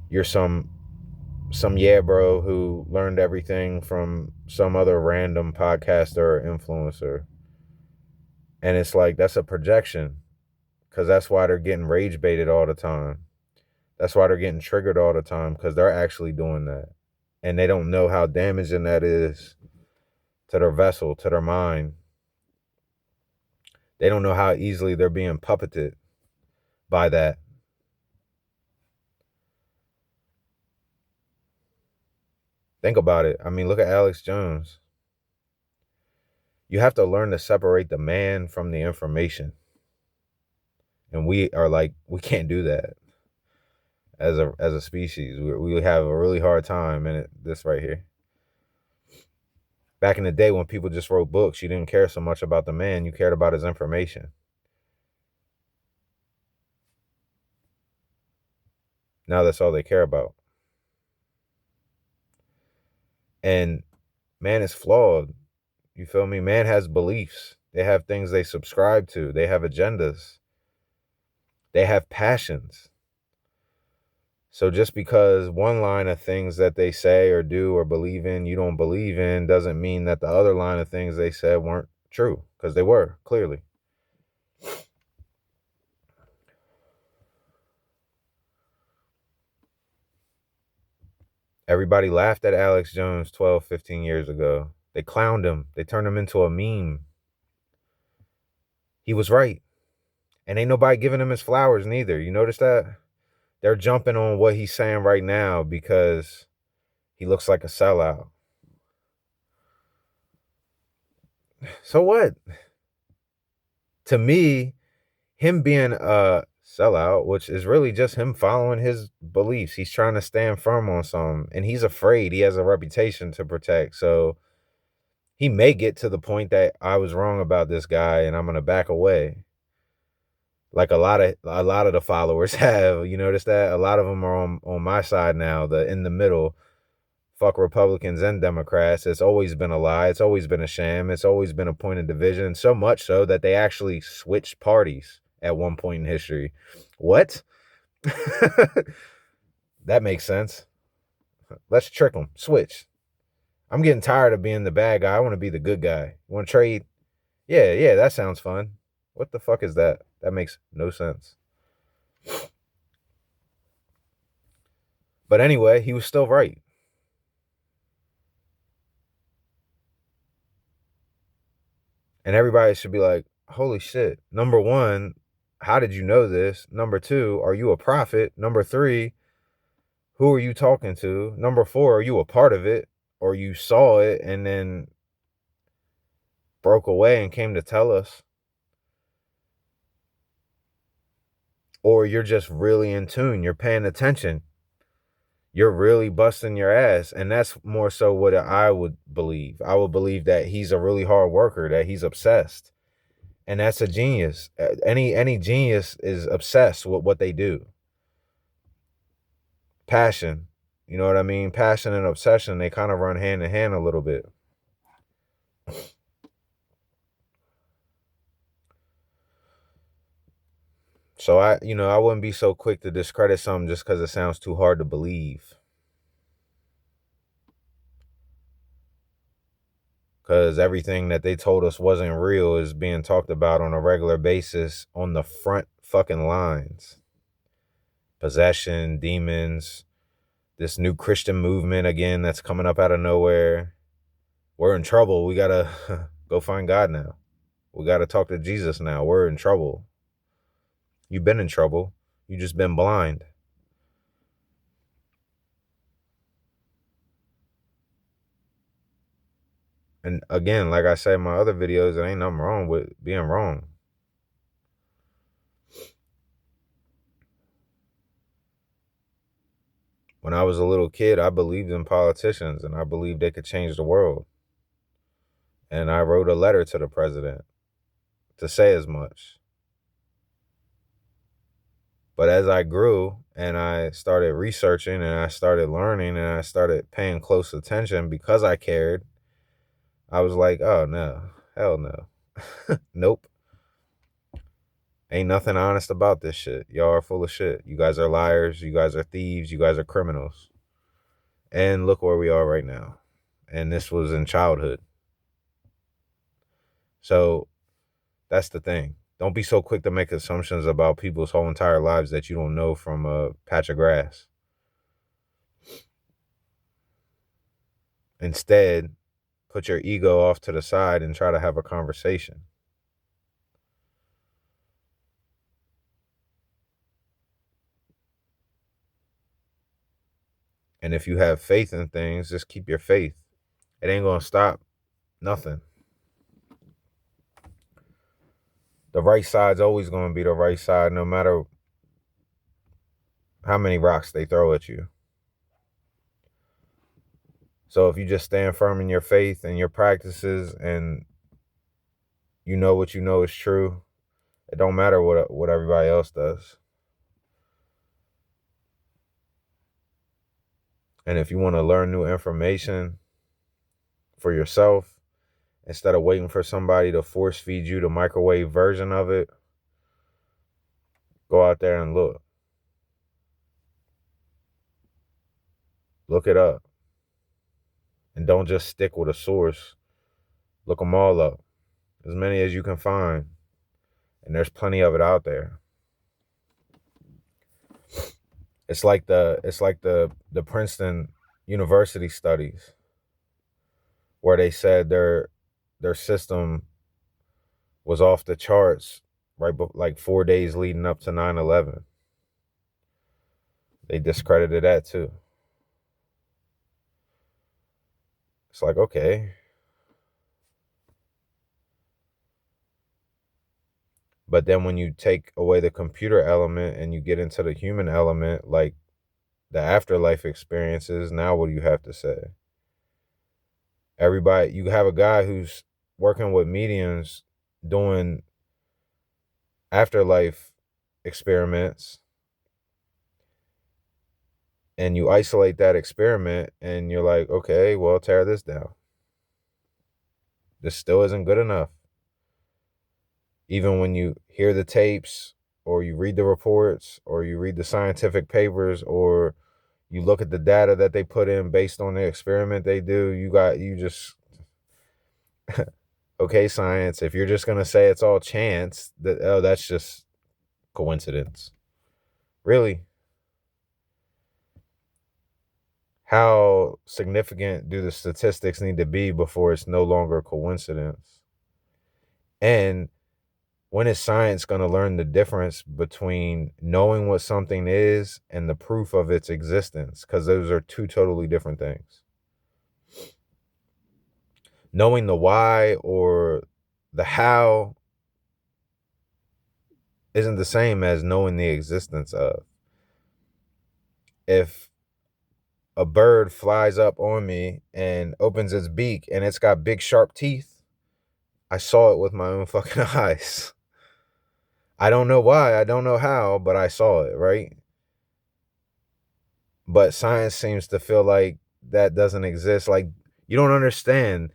you're some yeah bro who learned everything from some other random podcaster or influencer. And it's like, that's a projection, because that's why they're getting rage baited all the time. That's why they're getting triggered all the time, because they're actually doing that. And they don't know how damaging that is to their vessel, to their mind. They don't know how easily they're being puppeted by that. Think about it. I mean, look at Alex Jones. You have to learn to separate the man from the information. And we are like, we can't do that as a species. We have a really hard time in it, this right here. Back in the day when people just wrote books, you didn't care so much about the man, you cared about his information. Now that's all they care about. And man is flawed. You feel me? Man has beliefs. They have things they subscribe to. They have agendas. They have passions. So just because one line of things that they say or do or believe in you don't believe in doesn't mean that the other line of things they said weren't true, because they were, clearly. Everybody laughed at Alex Jones 12, 15 years ago. They clowned him. They turned him into a meme. He was right. And ain't nobody giving him his flowers neither. You notice that? They're jumping on what he's saying right now because he looks like a sellout. So what? To me, him being a sellout, which is really just him following his beliefs. He's trying to stand firm on something, and he's afraid. He has a reputation to protect. So he may get to the point that I was wrong about this guy and I'm going to back away. Like a lot of the followers have. You notice that? A lot of them are on my side now, the in the middle. Fuck Republicans and Democrats. It's always been a lie. It's always been a sham. It's always been a point of division. So much so that they actually switched parties at one point in history. What? That makes sense. Let's trick them. Switch. I'm getting tired of being the bad guy. I want to be the good guy. You want to trade? Yeah, that sounds fun. What the fuck is that? That makes no sense. But anyway, he was still right. And everybody should be like, holy shit. Number one, how did you know this? Number two, are you a prophet? Number three, who are you talking to? Number four, are you a part of it? Or you saw it and then broke away and came to tell us? Or you're just really in tune. You're paying attention. You're really busting your ass. And that's more so what I would believe. I would believe that he's a really hard worker, that he's obsessed. And that's a genius. Any genius is obsessed with what they do. Passion. You know what I mean? Passion and obsession, they kind of run hand in hand a little bit. So I wouldn't be so quick to discredit something just because it sounds too hard to believe. Because everything that they told us wasn't real is being talked about on a regular basis on the front fucking lines. Possession, demons, this new Christian movement again that's coming up out of nowhere. We're in trouble. We gotta go find God now. We gotta talk to Jesus now. We're in trouble. You've been in trouble. You just been blind. And again, like I said in my other videos, there ain't nothing wrong with being wrong. When I was a little kid, I believed in politicians and I believed they could change the world. And I wrote a letter to the president to say as much. But as I grew and I started researching and I started learning and I started paying close attention because I cared, I was like, oh no, hell no. Nope. Ain't nothing honest about this shit. Y'all are full of shit. You guys are liars. You guys are thieves. You guys are criminals. And look where we are right now. And this was in childhood. So that's the thing. Don't be so quick to make assumptions about people's whole entire lives that you don't know from a patch of grass. Instead, put your ego off to the side and try to have a conversation. And if you have faith in things, just keep your faith. It ain't going to stop nothing. The right side's always going to be the right side, no matter how many rocks they throw at you. So if you just stand firm in your faith and your practices and you know what you know is true, it don't matter what everybody else does. And if you want to learn new information for yourself, instead of waiting for somebody to force feed you the microwave version of it, go out there and look. Look it up. And don't just stick with a source. Look them all up. As many as you can find. And there's plenty of it out there. It's like the Princeton University studies where they said their system was off the charts right like 4 days leading up to 9/11. They discredited that too. It's like, okay. But then when you take away the computer element and you get into the human element, like the afterlife experiences, now what do you have to say? Everybody, you have a guy who's working with mediums doing afterlife experiments, and you isolate that experiment and you're like, okay, well, tear this down. This still isn't good enough. Even when you hear the tapes or you read the reports or you read the scientific papers or you look at the data that they put in based on the experiment they do, you just okay, science, if you're just going to say it's all chance, that's just coincidence. Really? How significant do the statistics need to be before it's no longer coincidence? And when is science going to learn the difference between knowing what something is and the proof of its existence? Because those are two totally different things. Knowing the why or the how isn't the same as knowing the existence of. If a bird flies up on me and opens its beak and it's got big sharp teeth, I saw it with my own fucking eyes. I don't know why, I don't know how, but I saw it, right? But science seems to feel like that doesn't exist. Like, you don't understand.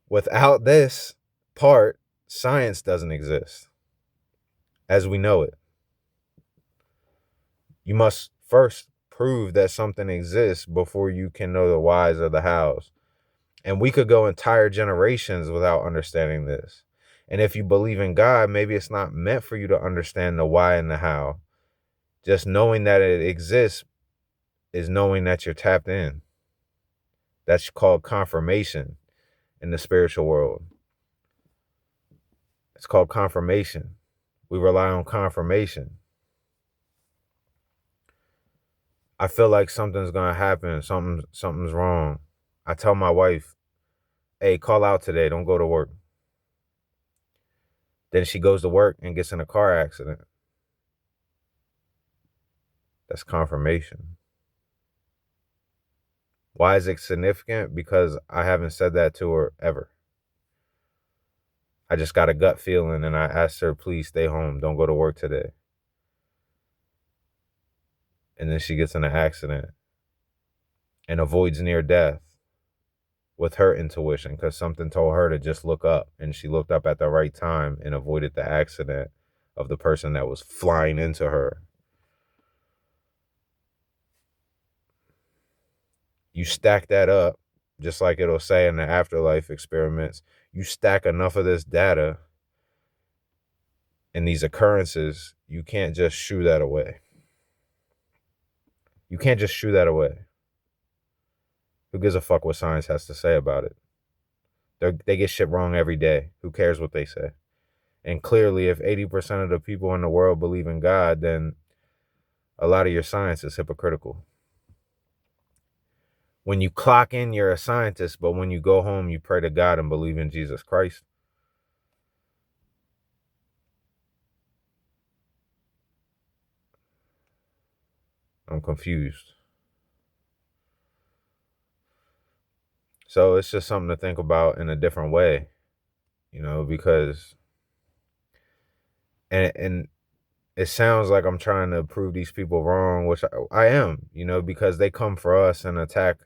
Without this part, science doesn't exist as we know it. You must first prove that something exists before you can know the whys or the hows. And we could go entire generations without understanding this. And if you believe in God, maybe it's not meant for you to understand the why and the how. Just knowing that it exists is knowing that you're tapped in. That's called confirmation in the spiritual world. It's called confirmation. We rely on confirmation. I feel like something's gonna happen. Something's wrong. I tell my wife, hey, call out today. Don't go to work. Then she goes to work and gets in a car accident. That's confirmation. Why is it significant? Because I haven't said that to her ever. I just got a gut feeling and I asked her, please stay home. Don't go to work today. And then she gets in an accident and avoids near death with her intuition because something told her to just look up. And she looked up at the right time and avoided the accident of the person that was flying into her. You stack that up, just like it'll say in the afterlife experiments, you stack enough of this data and these occurrences, you can't just shoo that away. You can't just shoo that away. Who gives a fuck what science has to say about it? They get shit wrong every day. Who cares what they say? And clearly, if 80% of the people in the world believe in God, then a lot of your science is hypocritical. When you clock in, you're a scientist, but when you go home, you pray to God and believe in Jesus Christ. I'm confused. So it's just something to think about in a different way, because and it sounds like I'm trying to prove these people wrong, which I am, because they come for us and attack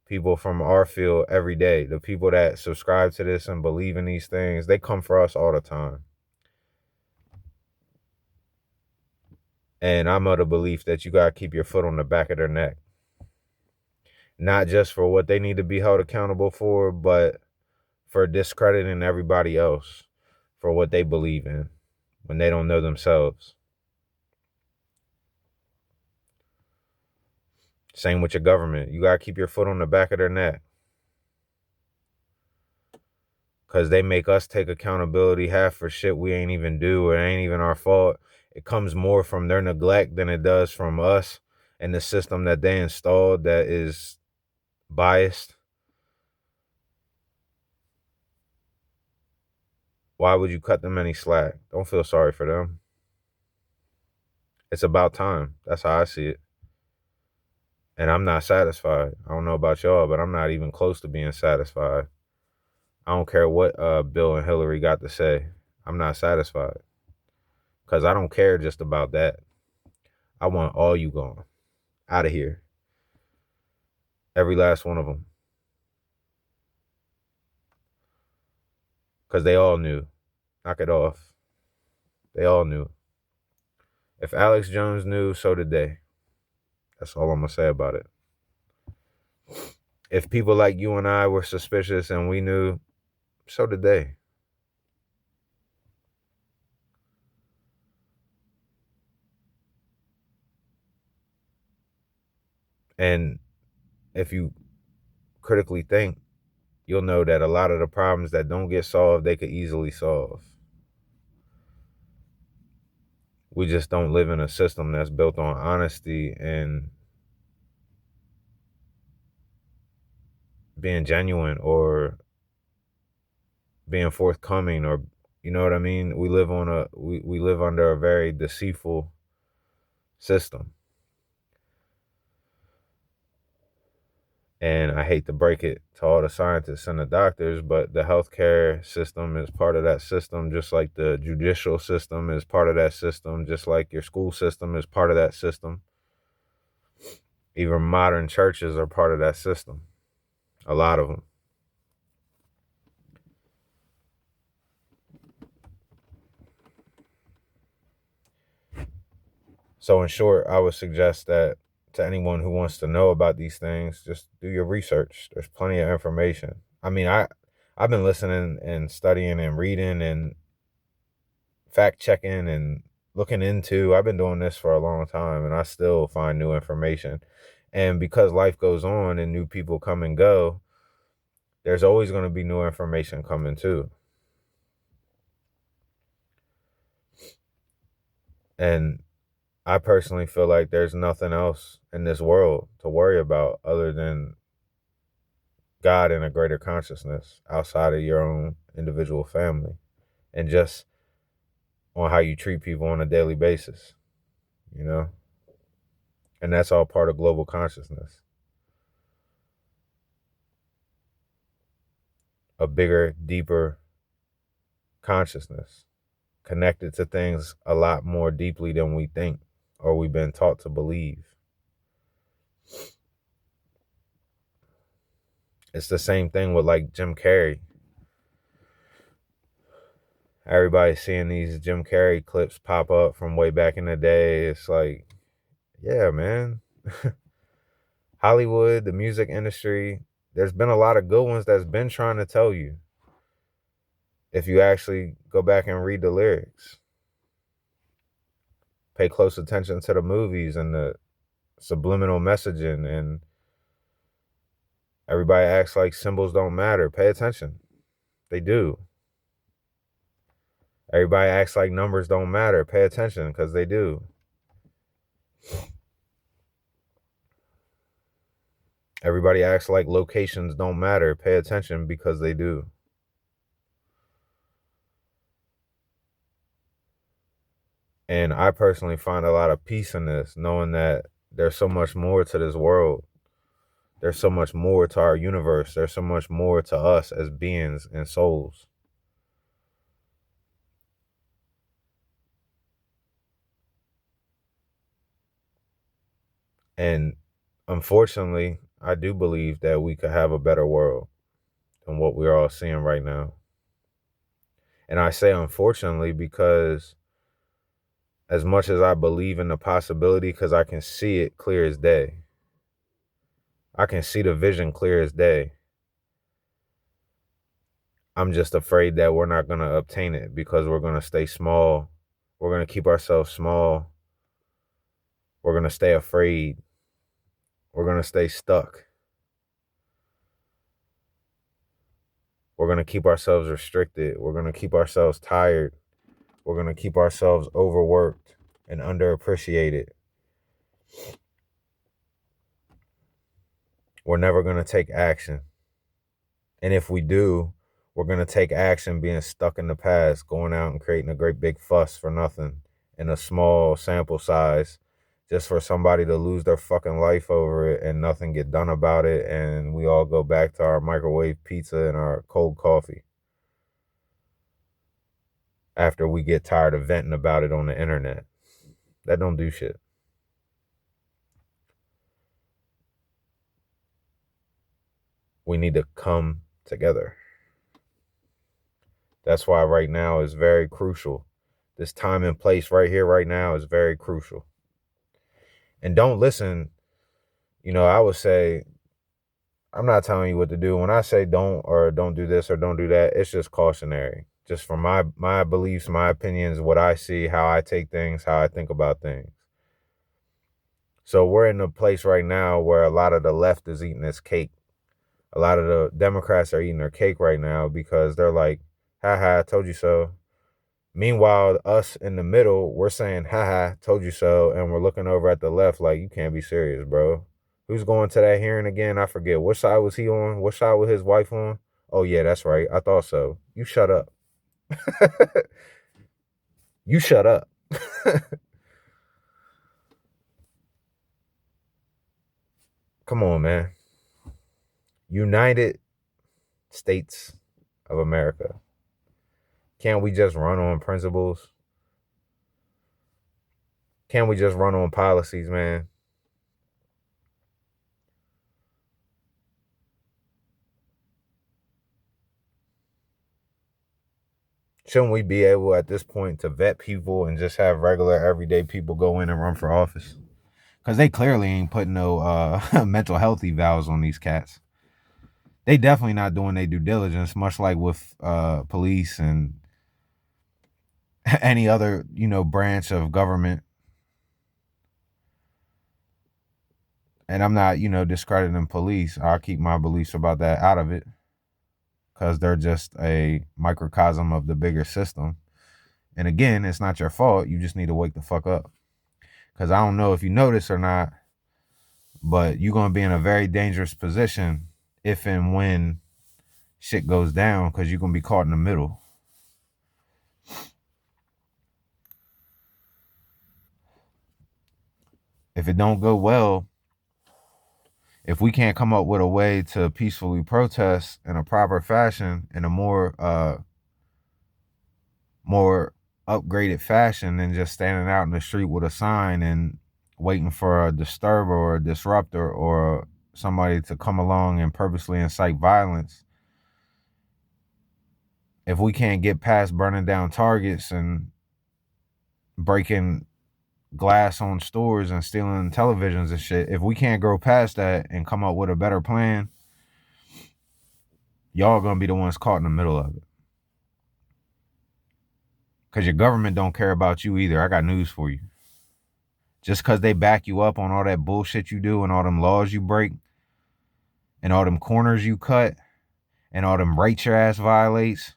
people from our field every day. The people that subscribe to this and believe in these things, they come for us all the time. And I'm of the belief that you got to keep your foot on the back of their neck. Not just for what they need to be held accountable for, but for discrediting everybody else for what they believe in when they don't know themselves. Same with your government. You got to keep your foot on the back of their neck. Because they make us take accountability half for shit we ain't even do or ain't even our fault. It comes more from their neglect than it does from us and the system that they installed that is biased. Why would you cut them any slack? Don't feel sorry for them. It's about time. That's how I see it. And I'm not satisfied. I don't know about y'all, but I'm not even close to being satisfied. I don't care what Bill and Hillary got to say. I'm not satisfied. Because I don't care just about that. I want all you gone. Out of here. Every last one of them. Because they all knew. Knock it off. They all knew. If Alex Jones knew, so did they. That's all I'm going to say about it. If people like you and I were suspicious and we knew, so did they. And if you critically think, you'll know that a lot of the problems that don't get solved, they could easily solve. We just don't live in a system that's built on honesty and being genuine or being forthcoming, or you know what I mean? We live under a very deceitful system. And I hate to break it to all the scientists and the doctors, but the healthcare system is part of that system, just like the judicial system is part of that system, just like your school system is part of that system. Even modern churches are part of that system. A lot of them. So in short, I would suggest that to anyone who wants to know about these things, just do your research. There's plenty of information. I mean, I've been listening and studying and reading and fact checking and looking into. I've been doing this for a long time and I still find new information. And because life goes on and new people come and go, there's always going to be new information coming too. And I personally feel like there's nothing else in this world to worry about other than God and a greater consciousness outside of your own individual family, and just on how you treat people on a daily basis, and that's all part of global consciousness, a bigger, deeper consciousness connected to things a lot more deeply than we think or we've been taught to believe. It's the same thing with like Jim Carrey. Everybody's seeing these Jim Carrey clips pop up from way back in the day. It's like, yeah, man. Hollywood, the music industry, there's been a lot of good ones that's been trying to tell you. If you actually go back and read the lyrics, pay close attention to the movies and the subliminal messaging, and everybody acts like symbols don't matter. Pay attention. They do. Everybody acts like numbers don't matter. Pay attention, because they do. Everybody acts like locations don't matter. Pay attention, because they do. And I personally find a lot of peace in this, knowing that there's so much more to this world. There's so much more to our universe. There's so much more to us as beings and souls. And unfortunately, I do believe that we could have a better world than what we're all seeing right now. And I say unfortunately because as much as I believe in the possibility, because I can see it clear as day, I can see the vision clear as day, I'm just afraid that we're not going to obtain it because we're going to stay small. We're going to keep ourselves small. We're going to stay afraid. We're going to stay stuck. We're going to keep ourselves restricted. We're going to keep ourselves tired. We're going to keep ourselves overworked and underappreciated. We're never going to take action. And if we do, we're going to take action being stuck in the past, going out and creating a great big fuss for nothing in a small sample size, just for somebody to lose their fucking life over it and nothing get done about it. And we all go back to our microwave pizza and our cold coffee after we get tired of venting about it on the internet. That don't do shit. We need to come together. That's why right now is very crucial. This time and place right here, right now is very crucial. And don't listen, I would say, I'm not telling you what to do. When I say don't do this or don't do that, it's just cautionary. Just from my beliefs, my opinions, what I see, how I take things, how I think about things. So we're in a place right now where a lot of the left is eating this cake. A lot of the Democrats are eating their cake right now because they're like, haha, I told you so. Meanwhile, us in the middle, we're saying, haha, told you so. And we're looking over at the left like, you can't be serious, bro. Who's going to that hearing again? I forget. What side was he on? What side was his wife on? Oh, yeah, that's right. I thought so. You shut up. You shut up. Come on, man. United States of America. Can't we just run on principles? Can't we just run on policies, man? Shouldn't we be able at this point to vet people and just have regular everyday people go in and run for office? Because they clearly ain't putting no mental health evals on these cats. They definitely not doing their due diligence, much like with police and any other, branch of government. And I'm not, discrediting police. I'll keep my beliefs about that out of it because they're just a microcosm of the bigger system. And again, it's not your fault. You just need to wake the fuck up. Because I don't know if you notice or not, but you're going to be in a very dangerous position if and when shit goes down because you're going to be caught in the middle. If it don't go well, if we can't come up with a way to peacefully protest in a proper fashion, in a more upgraded fashion than just standing out in the street with a sign and waiting for a disturber or a disruptor or somebody to come along and purposely incite violence, if we can't get past burning down targets and breaking glass on stores and stealing televisions and shit, if we can't grow past that and come up with a better plan, y'all gonna be the ones caught in the middle of it. Because your government don't care about you either. I got news for you. Just because they back you up on all that bullshit you do and all them laws you break and all them corners you cut and all them rights your ass violates,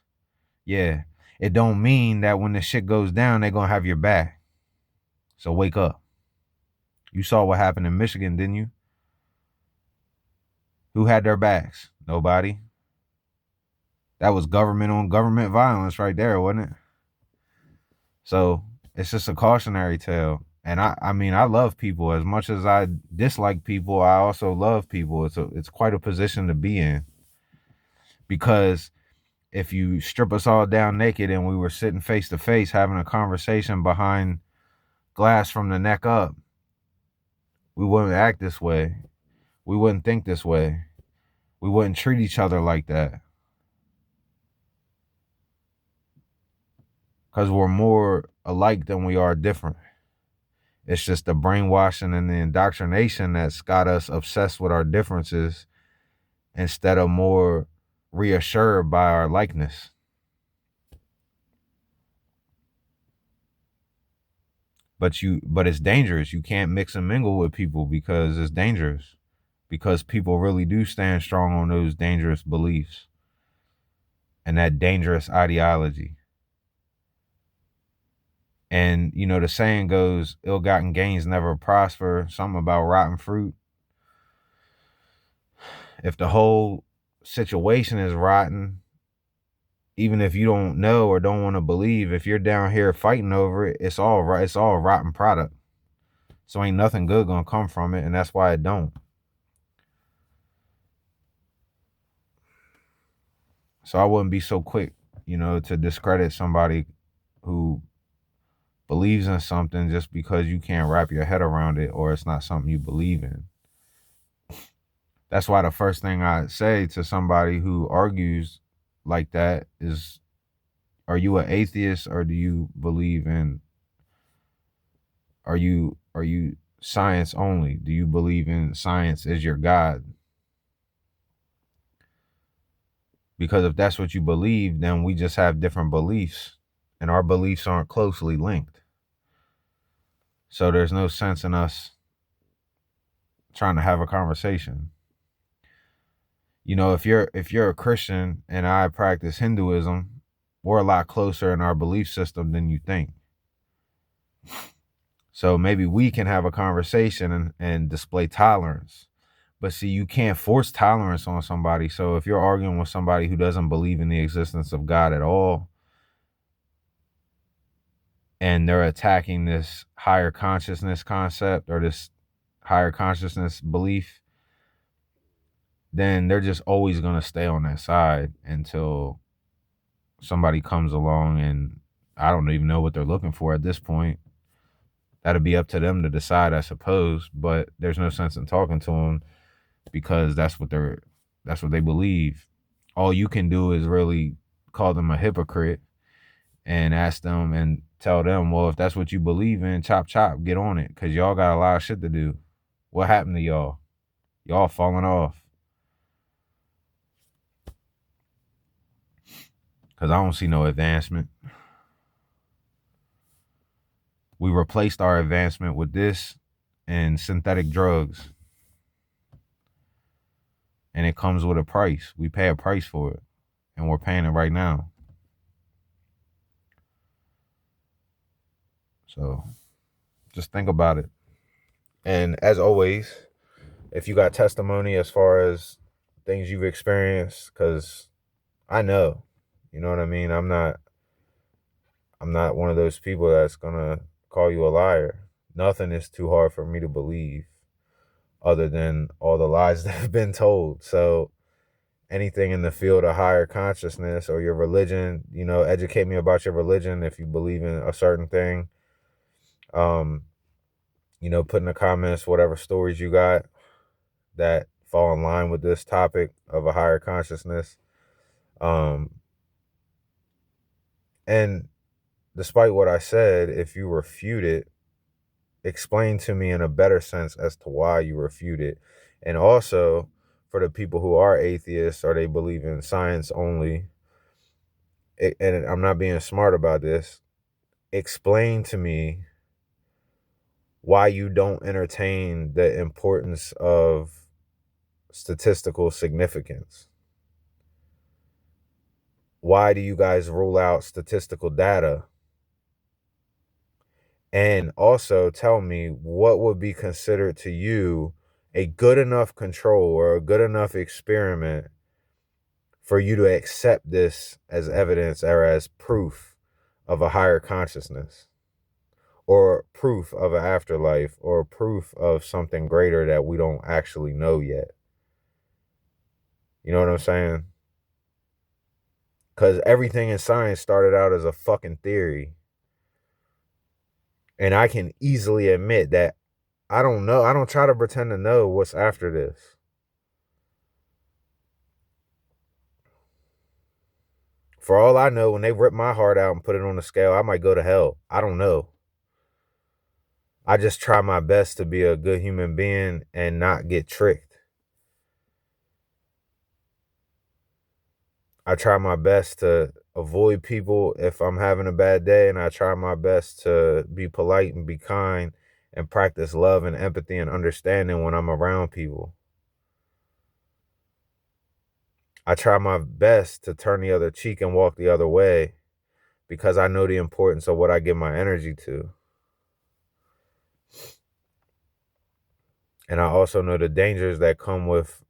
yeah, it don't mean that when the shit goes down, they're gonna have your back. So wake up. You saw what happened in Michigan, didn't you? Who had their backs? Nobody. That was government on government violence right there, wasn't it? So it's just a cautionary tale. And I mean, I love people as much as I dislike people. I also love people. It's quite a position to be in, because if you strip us all down naked and we were sitting face to face having a conversation behind glass from the neck up, we wouldn't act this way. We wouldn't think this way. We wouldn't treat each other like that, because we're more alike than we are different. It's just the brainwashing and the indoctrination that's got us obsessed with our differences instead of more reassured by our likeness. But it's dangerous. You can't mix and mingle with people because it's dangerous. Because people really do stand strong on those dangerous beliefs and that dangerous ideology. And you know, the saying goes, ill-gotten gains never prosper, something about rotten fruit. If the whole situation is rotten, even if you don't know or don't want to believe, if you're down here fighting over it, it's all right. It's all a rotten product. So ain't nothing good gonna come from it, and that's why it don't. So I wouldn't be so quick, to discredit somebody who believes in something just because you can't wrap your head around it or it's not something you believe in. That's why the first thing I say to somebody who argues like that is, are you an atheist, or do you believe in, are you science only? Do you believe in science as your God? Because if that's what you believe, then we just have different beliefs and our beliefs aren't closely linked. So there's no sense in us trying to have a conversation. If you're a Christian and I practice Hinduism, we're a lot closer in our belief system than you think. So maybe we can have a conversation and display tolerance. But see, you can't force tolerance on somebody. So if you're arguing with somebody who doesn't believe in the existence of God at all, and they're attacking this higher consciousness concept or this higher consciousness belief, then they're just always going to stay on that side until somebody comes along, and I don't even know what they're looking for at this point. That'll be up to them to decide, I suppose, but there's no sense in talking to them because that's what they believe. All you can do is really call them a hypocrite and ask them and tell them, well, if that's what you believe in, chop chop, get on it, because y'all got a lot of shit to do. What happened to y'all? Y'all falling off. Because I don't see no advancement. We replaced our advancement with this and synthetic drugs. And it comes with a price. We pay a price for it. And we're paying it right now. So just think about it. And as always, if you got testimony as far as things you've experienced, because I know, you know what I mean? I'm not one of those people that's gonna call you a liar. Nothing is too hard for me to believe other than all the lies that have been told. So anything in the field of higher consciousness or your religion, educate me about your religion if you believe in a certain thing. Put in the comments whatever stories you got that fall in line with this topic of a higher consciousness. And despite what I said, if you refute it, explain to me in a better sense as to why you refute it. And also, for the people who are atheists or they believe in science only, and I'm not being smart about this, explain to me why you don't entertain the importance of statistical significance. Why do you guys rule out statistical data? And also tell me what would be considered to you a good enough control or a good enough experiment for you to accept this as evidence or as proof of a higher consciousness. or proof of an afterlife, or proof of something greater that we don't actually know yet. You know what I'm saying? Because everything in science started out as a fucking theory. And I can easily admit that I don't know. I don't try to pretend to know what's after this. For all I know, when they rip my heart out and put it on the scale, I might go to hell. I don't know. I just try my best to be a good human being and not get tricked. I try my best to avoid people if I'm having a bad day, and I try my best to be polite and be kind and practice love and empathy and understanding when I'm around people. I try my best to turn the other cheek and walk the other way because I know the importance of what I give my energy to. And I also know the dangers that come with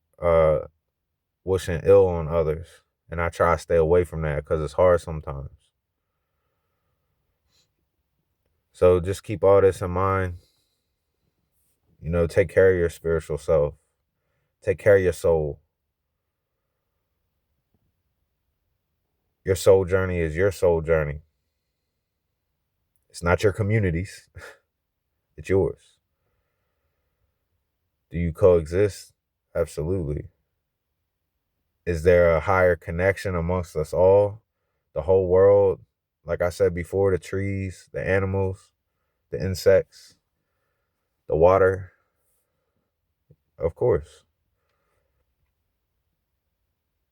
wishing ill on others. And I try to stay away from that because it's hard sometimes. So just keep all this in mind. You know, take care of your spiritual self. Take care of your soul. Your soul journey is your soul journey. It's not your community's. It's yours. Do you coexist? Absolutely. Is there a higher connection amongst us all? The whole world? Like I said before, the trees, the animals, the insects, the water? Of course.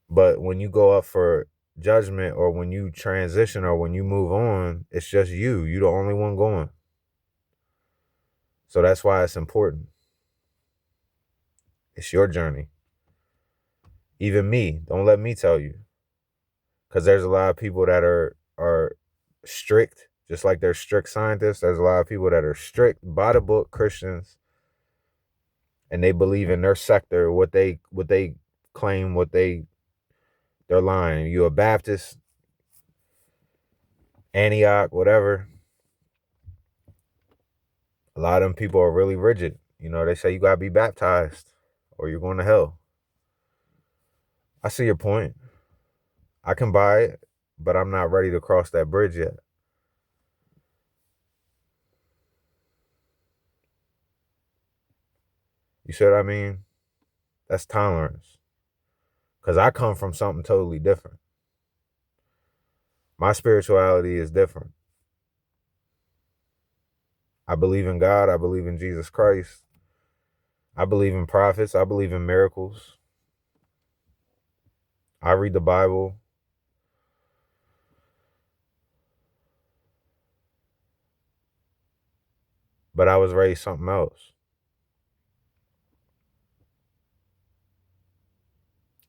But when you go up for judgment, or when you transition, or when you move on, it's just you. You're the only one going. So that's why it's important. It's your journey. Even me, don't let me tell you. Because there's a lot of people that are strict, just like there's strict scientists. There's a lot of people that are strict, by the book Christians, and they believe in their sector, what they claim, they're lying. You a Baptist, Antioch, whatever. A lot of them people are really rigid. You know, they say you gotta be baptized or you're going to hell. I see your point. I can buy it, but I'm not ready to cross that bridge yet. You see what I mean? That's tolerance. Because I come from something totally different. My spirituality is different. I believe in God. I believe in Jesus Christ. I believe in prophets. I believe in miracles. I read the Bible. But I was raised something else.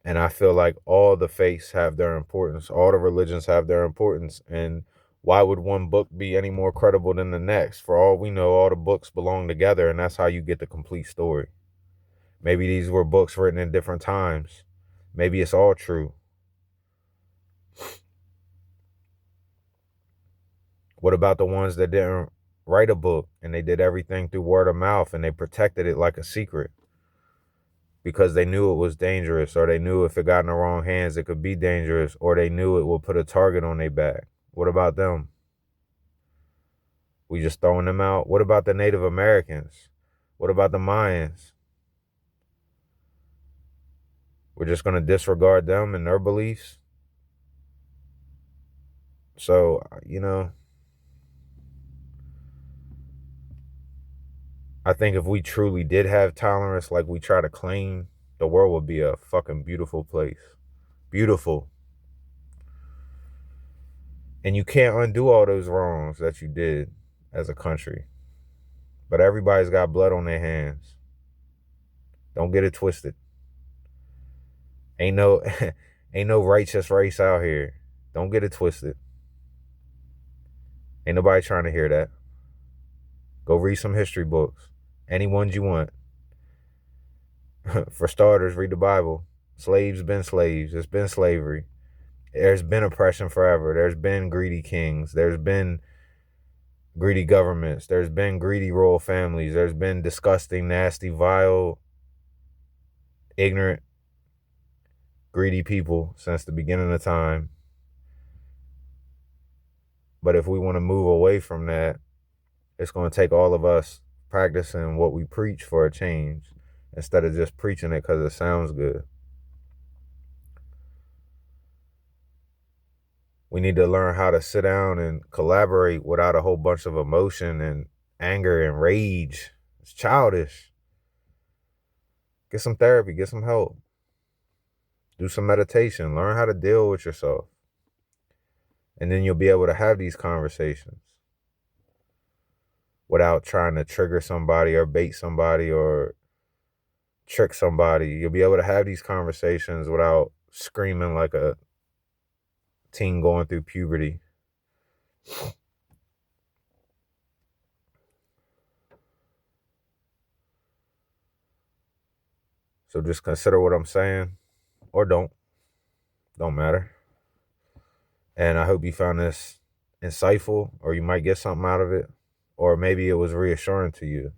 And I feel like all the faiths have their importance. All the religions have their importance. And why would one book be any more credible than the next? For all we know, all the books belong together, and that's how you get the complete story. Maybe these were books written in different times. Maybe it's all true. What about the ones that didn't write a book and they did everything through word of mouth and they protected it like a secret because they knew it was dangerous, or they knew if it got in the wrong hands it could be dangerous, or they knew it would put a target on their back? What about them? We just throwing them out? What about the Native Americans? What about the Mayans? We're just going to disregard them and their beliefs? So, you know, I think if we truly did have tolerance like we try to claim, the world would be a fucking beautiful place. Beautiful. And you can't undo all those wrongs that you did as a country. But everybody's got blood on their hands. Don't get it twisted. Ain't no ain't no righteous race out here. Don't get it twisted. Ain't nobody trying to hear that. Go read some history books. Any ones you want. For starters, read the Bible. Slaves been slaves. It's been slavery. There's been oppression forever. There's been greedy kings. There's been greedy governments. There's been greedy royal families. There's been disgusting, nasty, vile, ignorant, greedy people since the beginning of time. But if we want to move away from that, it's going to take all of us practicing what we preach for a change instead of just preaching it because it sounds good. We need to learn how to sit down and collaborate without a whole bunch of emotion and anger and rage. It's childish. Get some therapy, get some help. Do some meditation, learn how to deal with yourself. And then you'll be able to have these conversations without trying to trigger somebody or bait somebody or trick somebody. You'll be able to have these conversations without screaming like a teen going through puberty. So just consider what I'm saying, or don't matter. And I hope you found this insightful, or you might get something out of it, or maybe it was reassuring to you,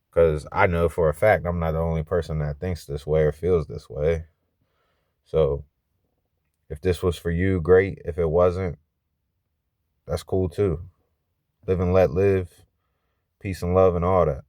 because I know for a fact I'm not the only person that thinks this way or feels this way. So if this was for you, great. If it wasn't, that's cool too. Live and let live. Peace and love and all that.